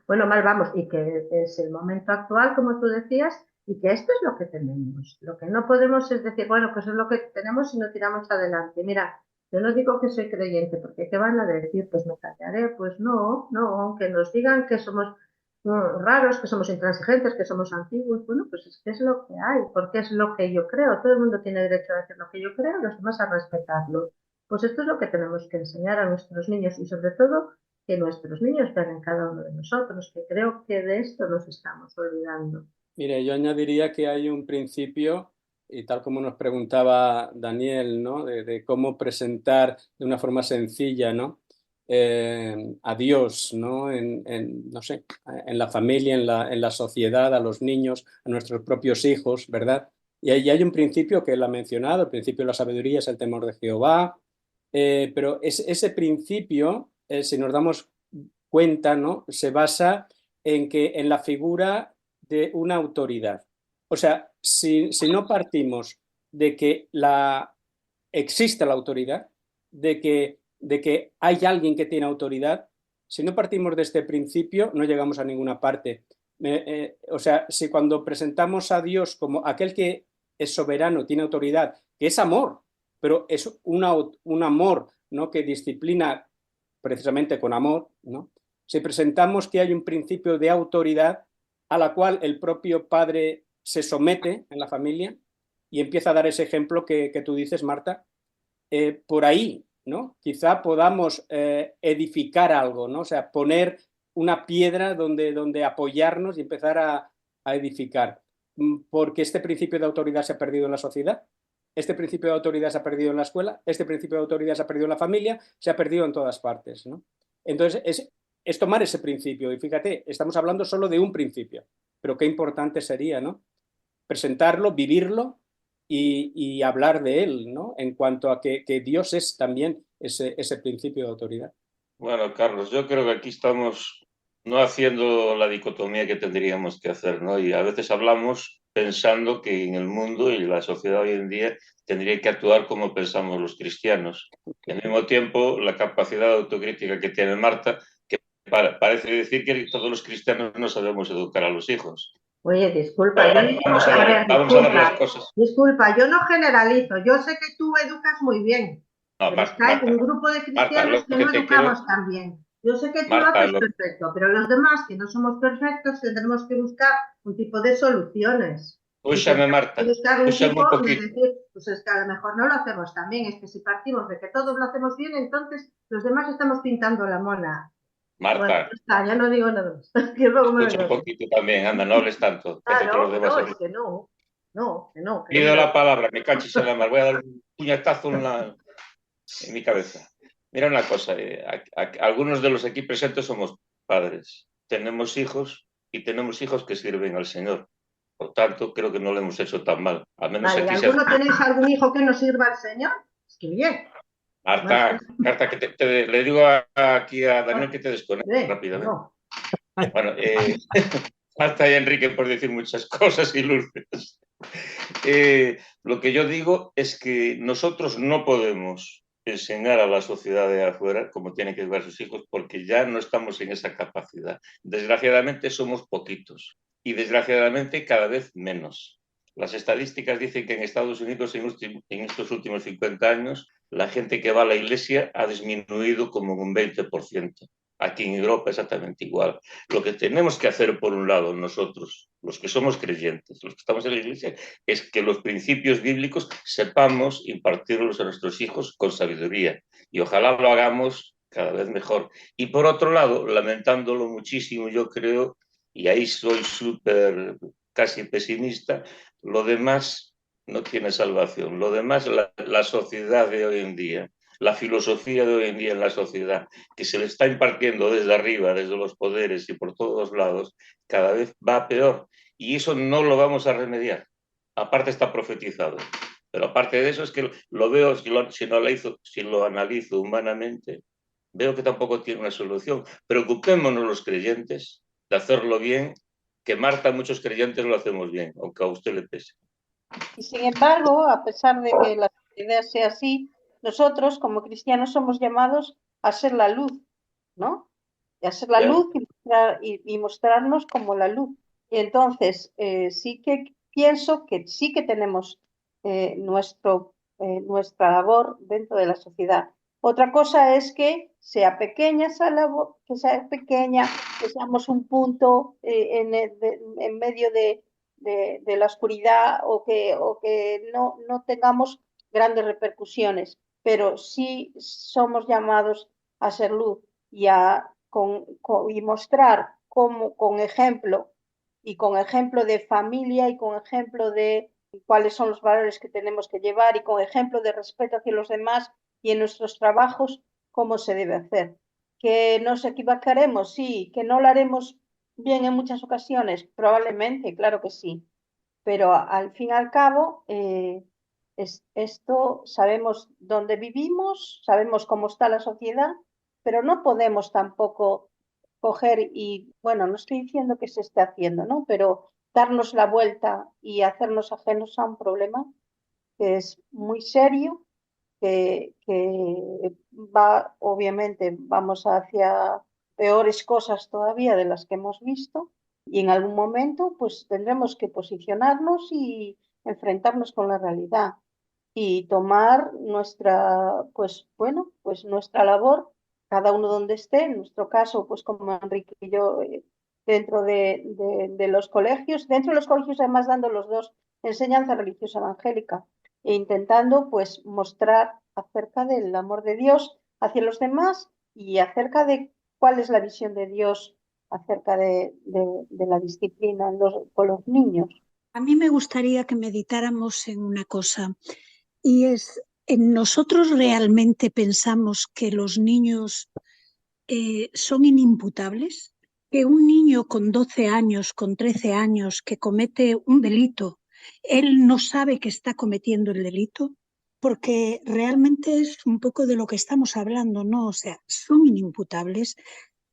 Bueno, mal vamos. Y que es el momento actual, como tú decías, y que esto es lo que tenemos. Lo que no podemos es decir, bueno, pues es lo que tenemos y no tiramos adelante. Mira, yo no digo que soy creyente, porque ¿qué van a decir? Pues me callaré. Pues no, aunque nos digan que somos raros, que somos intransigentes, que somos antiguos. Bueno, pues es que es lo que hay, porque es lo que yo creo. Todo el mundo tiene derecho a decir lo que yo creo y los demás a respetarlo. Pues esto es lo que tenemos que enseñar a nuestros niños y sobre todo que nuestros niños vean en cada uno de nosotros, que creo que de esto nos estamos olvidando. Mire, yo añadiría que hay un principio, y tal como nos preguntaba Daniel, ¿no? De cómo presentar de una forma sencilla, ¿no? A Dios, ¿no? No sé, en la familia, en la sociedad, a los niños, a nuestros propios hijos, ¿verdad? Y ahí hay un principio que él ha mencionado, el principio de la sabiduría es el temor de Jehová, pero ese principio, si nos damos cuenta, ¿no? Se basa en la figura de una autoridad. O sea, si no partimos de que existe la autoridad, de que hay alguien que tiene autoridad, Si no partimos de este principio, no llegamos a ninguna parte. O sea, si cuando presentamos a Dios como aquel que es soberano, tiene autoridad, que es amor, pero es un amor, ¿no?, que disciplina precisamente con amor, ¿no? Si presentamos que hay un principio de autoridad a la cual el propio padre se somete en la familia y empieza a dar ese ejemplo que tú dices, Marta, por ahí, ¿no?, quizá podamos edificar algo, ¿no? O sea, poner una piedra donde apoyarnos y empezar a edificar. Porque este principio de autoridad se ha perdido en la sociedad, este principio de autoridad se ha perdido en la escuela, este principio de autoridad se ha perdido en la familia, se ha perdido en todas partes, ¿no? Entonces, es tomar ese principio. Y fíjate, estamos hablando solo de un principio, pero qué importante sería, ¿no?, presentarlo, vivirlo y hablar de él, ¿no?, en cuanto a que Dios es también ese principio de autoridad. Bueno, Carlos, yo creo que aquí estamos no haciendo la dicotomía que tendríamos que hacer, ¿no? Y a veces hablamos pensando que en el mundo y la sociedad hoy en día tendría que actuar como pensamos los cristianos. Y al mismo tiempo, la capacidad de autocrítica que tiene Marta, que parece decir que todos los cristianos no sabemos educar a los hijos. Oye, disculpa, Vamos a ver las cosas. Disculpa, yo no generalizo. Yo sé que tú educas muy bien, No, pero Marta, hay un grupo de cristianos que no educamos tan bien. Yo sé que tú lo haces perfecto, pero los demás que no somos perfectos tendremos que buscar un tipo de soluciones. Escúchame, Marta, buscar un escúchame tipo un de poquito. decir, pues es que a lo mejor no lo hacemos tan bien, es que si partimos de que todos lo hacemos bien, entonces los demás estamos pintando la mona. Marta, bueno, está, ya no digo nada más. escucha un poquito también, anda, no hables tanto. Claro, no, es que no. No, que no. Pido la palabra, me cachis en la mar. Voy a dar un puñetazo en mi cabeza. Mira una cosa, algunos de los aquí presentes somos padres, tenemos hijos y tenemos hijos que sirven al Señor. Por tanto, creo que no lo hemos hecho tan mal. Al menos vale, aquí ¿alguno tenéis algún hijo que no sirva al Señor? Es que bien. Marta, que le digo aquí a Daniel que te desconecte rápidamente. No. Bueno, Marta y Enrique por decir muchas cosas y Lourdes. Lo que yo digo es que nosotros no podemos enseñar a la sociedad de afuera cómo tienen que educar a sus hijos porque ya no estamos en esa capacidad. Desgraciadamente somos poquitos y desgraciadamente cada vez menos. Las estadísticas dicen que en Estados Unidos en estos últimos 50 años la gente que va a la iglesia ha disminuido como un 20%. Aquí en Europa exactamente igual. Lo que tenemos que hacer, por un lado, nosotros, los que somos creyentes, los que estamos en la iglesia, es que los principios bíblicos sepamos impartirlos a nuestros hijos con sabiduría. Y ojalá lo hagamos cada vez mejor. Y por otro lado, lamentándolo muchísimo, yo creo, y ahí soy súper casi pesimista, lo demás no tiene salvación. Lo demás, la sociedad de hoy en día, la filosofía de hoy en día en la sociedad, que se le está impartiendo desde arriba, desde los poderes y por todos lados, cada vez va peor. Y eso no lo vamos a remediar. Aparte está profetizado. Pero aparte de eso es que lo veo, si lo analizo humanamente, veo que tampoco tiene una solución. Preocupémonos los creyentes de hacerlo bien, que Marta, muchos creyentes lo hacemos bien, aunque a usted le pese. Y sin embargo, a pesar de que la sociedad sea así, nosotros como cristianos somos llamados a ser la luz, ¿no? A ser la luz y mostrarnos como la luz. Y entonces sí que pienso que sí que tenemos nuestra labor dentro de la sociedad. Otra cosa es que sea pequeña esa labor, que seamos un punto en medio de la oscuridad o que no tengamos grandes repercusiones, pero sí somos llamados a ser luz y mostrar cómo, con ejemplo de familia y con ejemplo de cuáles son los valores que tenemos que llevar y con ejemplo de respeto hacia los demás y en nuestros trabajos cómo se debe hacer. Que nos equivocaremos, sí, que no lo haremos bien en muchas ocasiones, probablemente, claro que sí, pero al fin y al cabo esto sabemos dónde vivimos, sabemos cómo está la sociedad, pero no podemos tampoco coger y, bueno, no estoy diciendo que se esté haciendo, ¿no? Pero darnos la vuelta y hacernos ajenos a un problema que es muy serio, que va, obviamente, vamos hacia peores cosas todavía de las que hemos visto y en algún momento pues tendremos que posicionarnos y enfrentarnos con la realidad y tomar nuestra, pues bueno, pues nuestra labor, cada uno donde esté, en nuestro caso, pues como Enrique y yo, dentro de los colegios, dentro de los colegios además dando los dos enseñanza religiosa evangélica e intentando pues mostrar acerca del amor de Dios hacia los demás y acerca de cuál es la visión de Dios acerca de la disciplina con los niños. A mí me gustaría que meditáramos en una cosa, y es, ¿en nosotros realmente pensamos que los niños son inimputables? Que un niño con 12 años, con 13 años, que comete un delito, él no sabe que está cometiendo el delito, porque realmente es un poco de lo que estamos hablando, ¿no? O sea, son inimputables,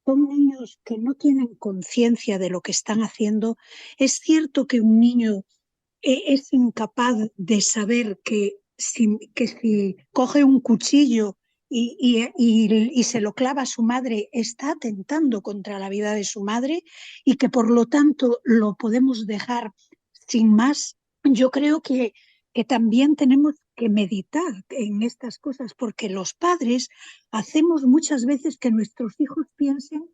son niños que no tienen conciencia de lo que están haciendo. Es cierto que un niño es incapaz de saber que si coge un cuchillo y se lo clava a su madre, está atentando contra la vida de su madre y que por lo tanto lo podemos dejar sin más. Yo creo que también tenemos que meditar en estas cosas porque los padres hacemos muchas veces que nuestros hijos piensen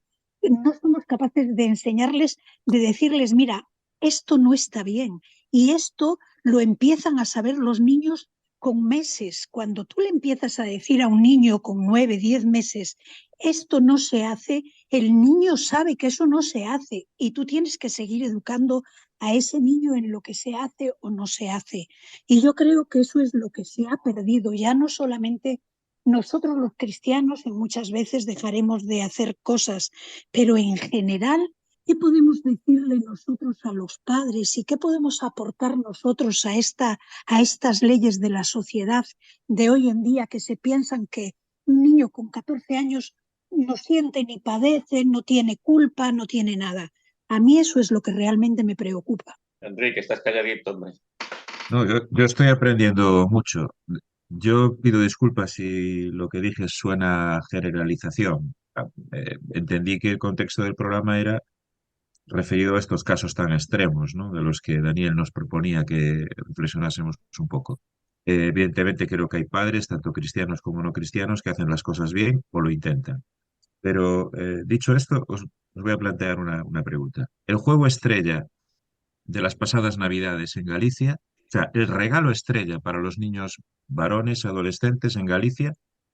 que no somos capaces de enseñarles, de decirles, mira, esto no está bien. Y esto lo empiezan a saber los niños con meses. Cuando tú le empiezas a decir a un niño con 9, 10 meses, esto no se hace, el niño sabe que eso no se hace y tú tienes que seguir educando a ese niño en lo que se hace o no se hace. Y yo creo que eso es lo que se ha perdido, ya no solamente nosotros los cristianos muchas veces dejaremos de hacer cosas, pero en general, ¿qué podemos decirle nosotros a los padres y qué podemos aportar nosotros a estas leyes de la sociedad de hoy en día que se piensan que un niño con 14 años no siente ni padece, no tiene culpa, no tiene nada? A mí eso es lo que realmente me preocupa. Enrique, estás calladito, hombre. No, yo estoy aprendiendo mucho. Yo pido disculpas si lo que dije suena a generalización. Entendí que el contexto del programa era referido a estos casos tan extremos, ¿no? De los que Daniel nos proponía que reflexionásemos un poco. Evidentemente creo que hay padres, tanto cristianos como no cristianos, que hacen las cosas bien o lo intentan. Pero dicho esto, os voy a plantear una pregunta. El juego estrella de las pasadas Navidades en Galicia, o sea, el regalo estrella para los niños varones, adolescentes en Galicia,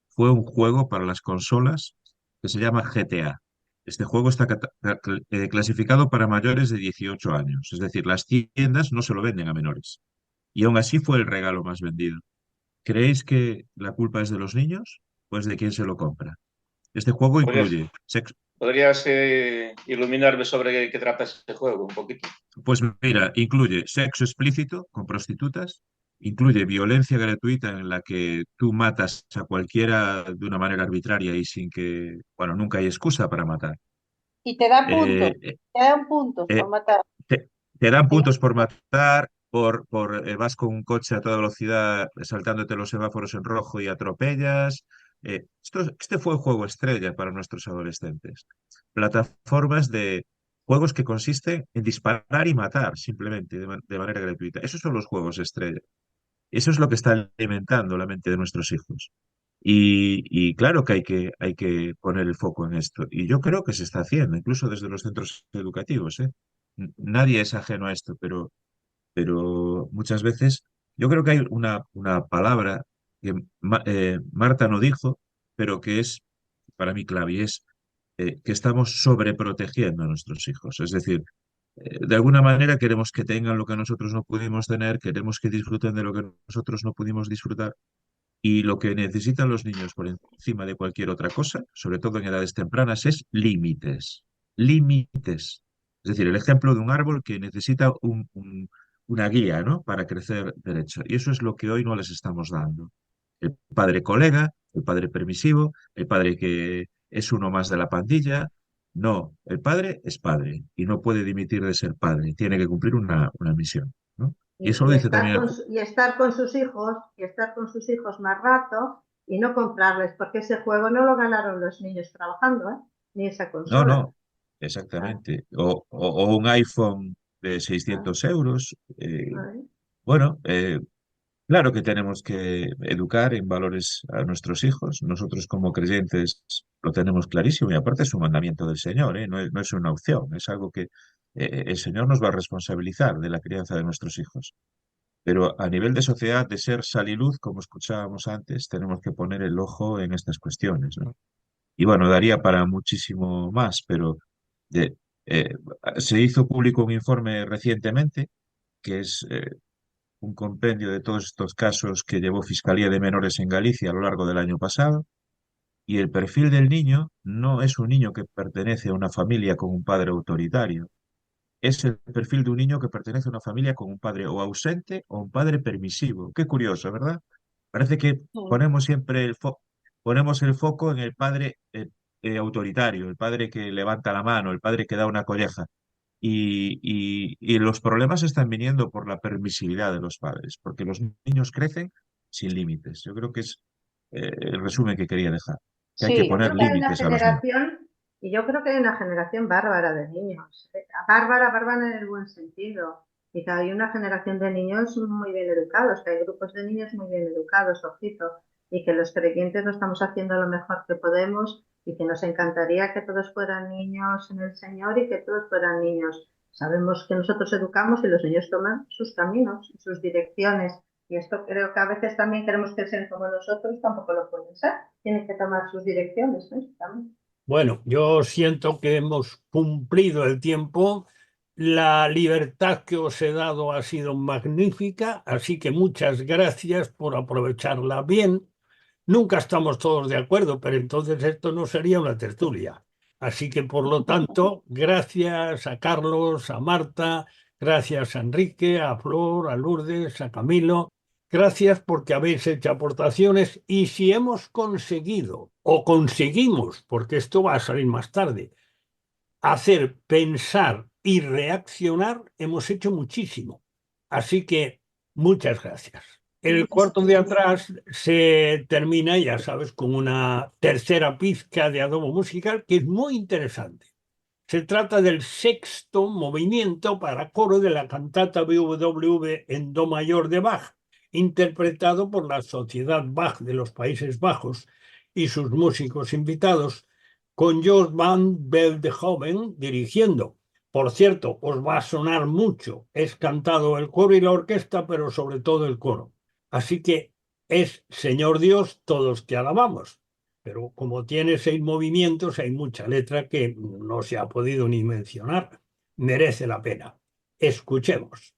fue un juego para las consolas que se llama GTA. Este juego está clasificado para mayores de 18 años, es decir, las tiendas no se lo venden a menores. Y aún así fue el regalo más vendido. ¿Creéis que la culpa es de los niños o es de quien se lo compra? Este juego ¿Podrías, incluye sexo. podrías iluminarme sobre qué trata ese juego un poquito? Pues mira, incluye sexo explícito con prostitutas, incluye violencia gratuita en la que tú matas a cualquiera de una manera arbitraria y sin que, bueno, nunca hay excusa para matar. Y te dan puntos, Eh, eh, te dan puntos por eh, matar. te dan Te puntos por matar, vas con un coche a toda velocidad saltándote los semáforos en rojo y atropellas. Este fue el juego estrella para nuestros adolescentes. Plataformas de juegos que consisten en disparar y matar simplemente de manera gratuita. Esos son los juegos estrella. Eso es lo que está alimentando la mente de nuestros hijos. Y claro que hay que poner el foco en esto. Y yo creo que se está haciendo, incluso desde los centros educativos, ¿eh? Nadie es ajeno a esto, pero muchas veces yo creo que hay una palabra que Marta no dijo, pero que es para mí clave, y es que estamos sobreprotegiendo a nuestros hijos. Es decir, de alguna manera queremos que tengan lo que nosotros no pudimos tener, queremos que disfruten de lo que nosotros no pudimos disfrutar. Y lo que necesitan los niños por encima de cualquier otra cosa, sobre todo en edades tempranas, es límites. Límites. Es decir, el ejemplo de un árbol que necesita una guía, ¿no? Para crecer derecho. Y eso es lo que hoy no les estamos dando. El padre colega, el padre permisivo, el padre que es uno más de la pandilla. No, el padre es padre y no puede dimitir de ser padre. Tiene que cumplir una misión, ¿no? Y eso lo dice también el y estar con sus hijos, y estar con sus hijos más rato y no comprarles, porque ese juego no lo ganaron los niños trabajando, ¿eh? ni esa No, consola. no, Claro, exactamente. O un iPhone de claro, 600 euros. claro. Bueno, claro que tenemos que educar en valores a nuestros hijos. Nosotros como creyentes lo tenemos clarísimo y aparte es un mandamiento del Señor, ¿eh? No es una opción, es algo que el Señor nos va a responsabilizar de la crianza de nuestros hijos. Pero a nivel de sociedad, de ser sal y luz, como escuchábamos antes, tenemos que poner el ojo en estas cuestiones, ¿no? Y bueno, daría para muchísimo más, pero de- eh, se hizo público un informe recientemente que es un compendio de todos estos casos que llevó Fiscalía de Menores en Galicia a lo largo del año pasado, y el perfil del niño no es un niño que pertenece a una familia con un padre autoritario, es el perfil de un niño que pertenece a una familia con un padre o ausente o un padre permisivo. Qué curioso, ¿verdad? Parece que Mm. ponemos siempre ponemos el foco en el padre autoritario, el padre que levanta la mano, el padre que da una colleja. Y los problemas están viniendo por la permisividad de los padres, porque los niños crecen sin límites. Yo creo que es el resumen que quería dejar, que hay que Sí, Yo poner creo que hay una límites a los niños. generación, y yo creo que hay una generación bárbara de niños. Bárbara, bárbara en el buen sentido. Y que hay una generación de niños muy bien educados, que hay grupos de niños muy bien educados, ojito, y que los creyentes lo estamos haciendo lo mejor que podemos y que nos encantaría que todos fueran niños en el Señor y que todos fueran niños. Sabemos que nosotros educamos y los niños toman sus caminos y sus direcciones. Y esto creo que a veces también queremos que sean como nosotros, tampoco lo pueden ser. Tienen que tomar sus direcciones, ¿no? También. Bueno, yo siento que hemos cumplido el tiempo. La libertad que os he dado ha sido magnífica, así que muchas gracias por aprovecharla bien. Nunca estamos todos de acuerdo, pero entonces esto no sería una tertulia. Así que, por lo tanto, gracias a Carlos, a Marta, gracias a Enrique, a Flor, a Lourdes, a Camilo. Gracias porque habéis hecho aportaciones y si hemos conseguido o conseguimos, porque esto va a salir más tarde, hacer pensar y reaccionar, hemos hecho muchísimo. Así que muchas gracias. El cuarto de atrás se termina, ya sabes, con una tercera pizca de adobo musical que es muy interesante. Se trata del sexto movimiento para coro de la cantata BWV en do mayor de Bach, interpretado por la Sociedad Bach de los Países Bajos y sus músicos invitados, con Jos van Veldhoven dirigiendo. Por cierto, os va a sonar mucho, es cantado el coro y la orquesta, pero sobre todo el coro. Así que es Señor Dios, todos te alabamos. Pero como tiene 6 movimientos, hay mucha letra que no se ha podido ni mencionar. Merece la pena. Escuchemos.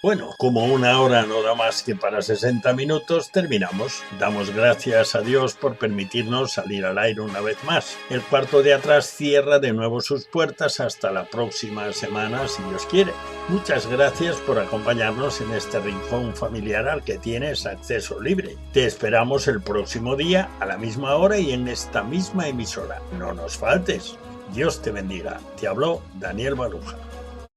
Bueno, como una hora no da más que para 60 minutos, terminamos. Damos gracias a Dios por permitirnos salir al aire una vez más. El cuarto de atrás cierra de nuevo sus puertas hasta la próxima semana, si Dios quiere. Muchas gracias por acompañarnos en este rincón familiar al que tienes acceso libre. Te esperamos el próximo día, a la misma hora y en esta misma emisora. No nos faltes. Dios te bendiga. Te habló Daniel Baruja.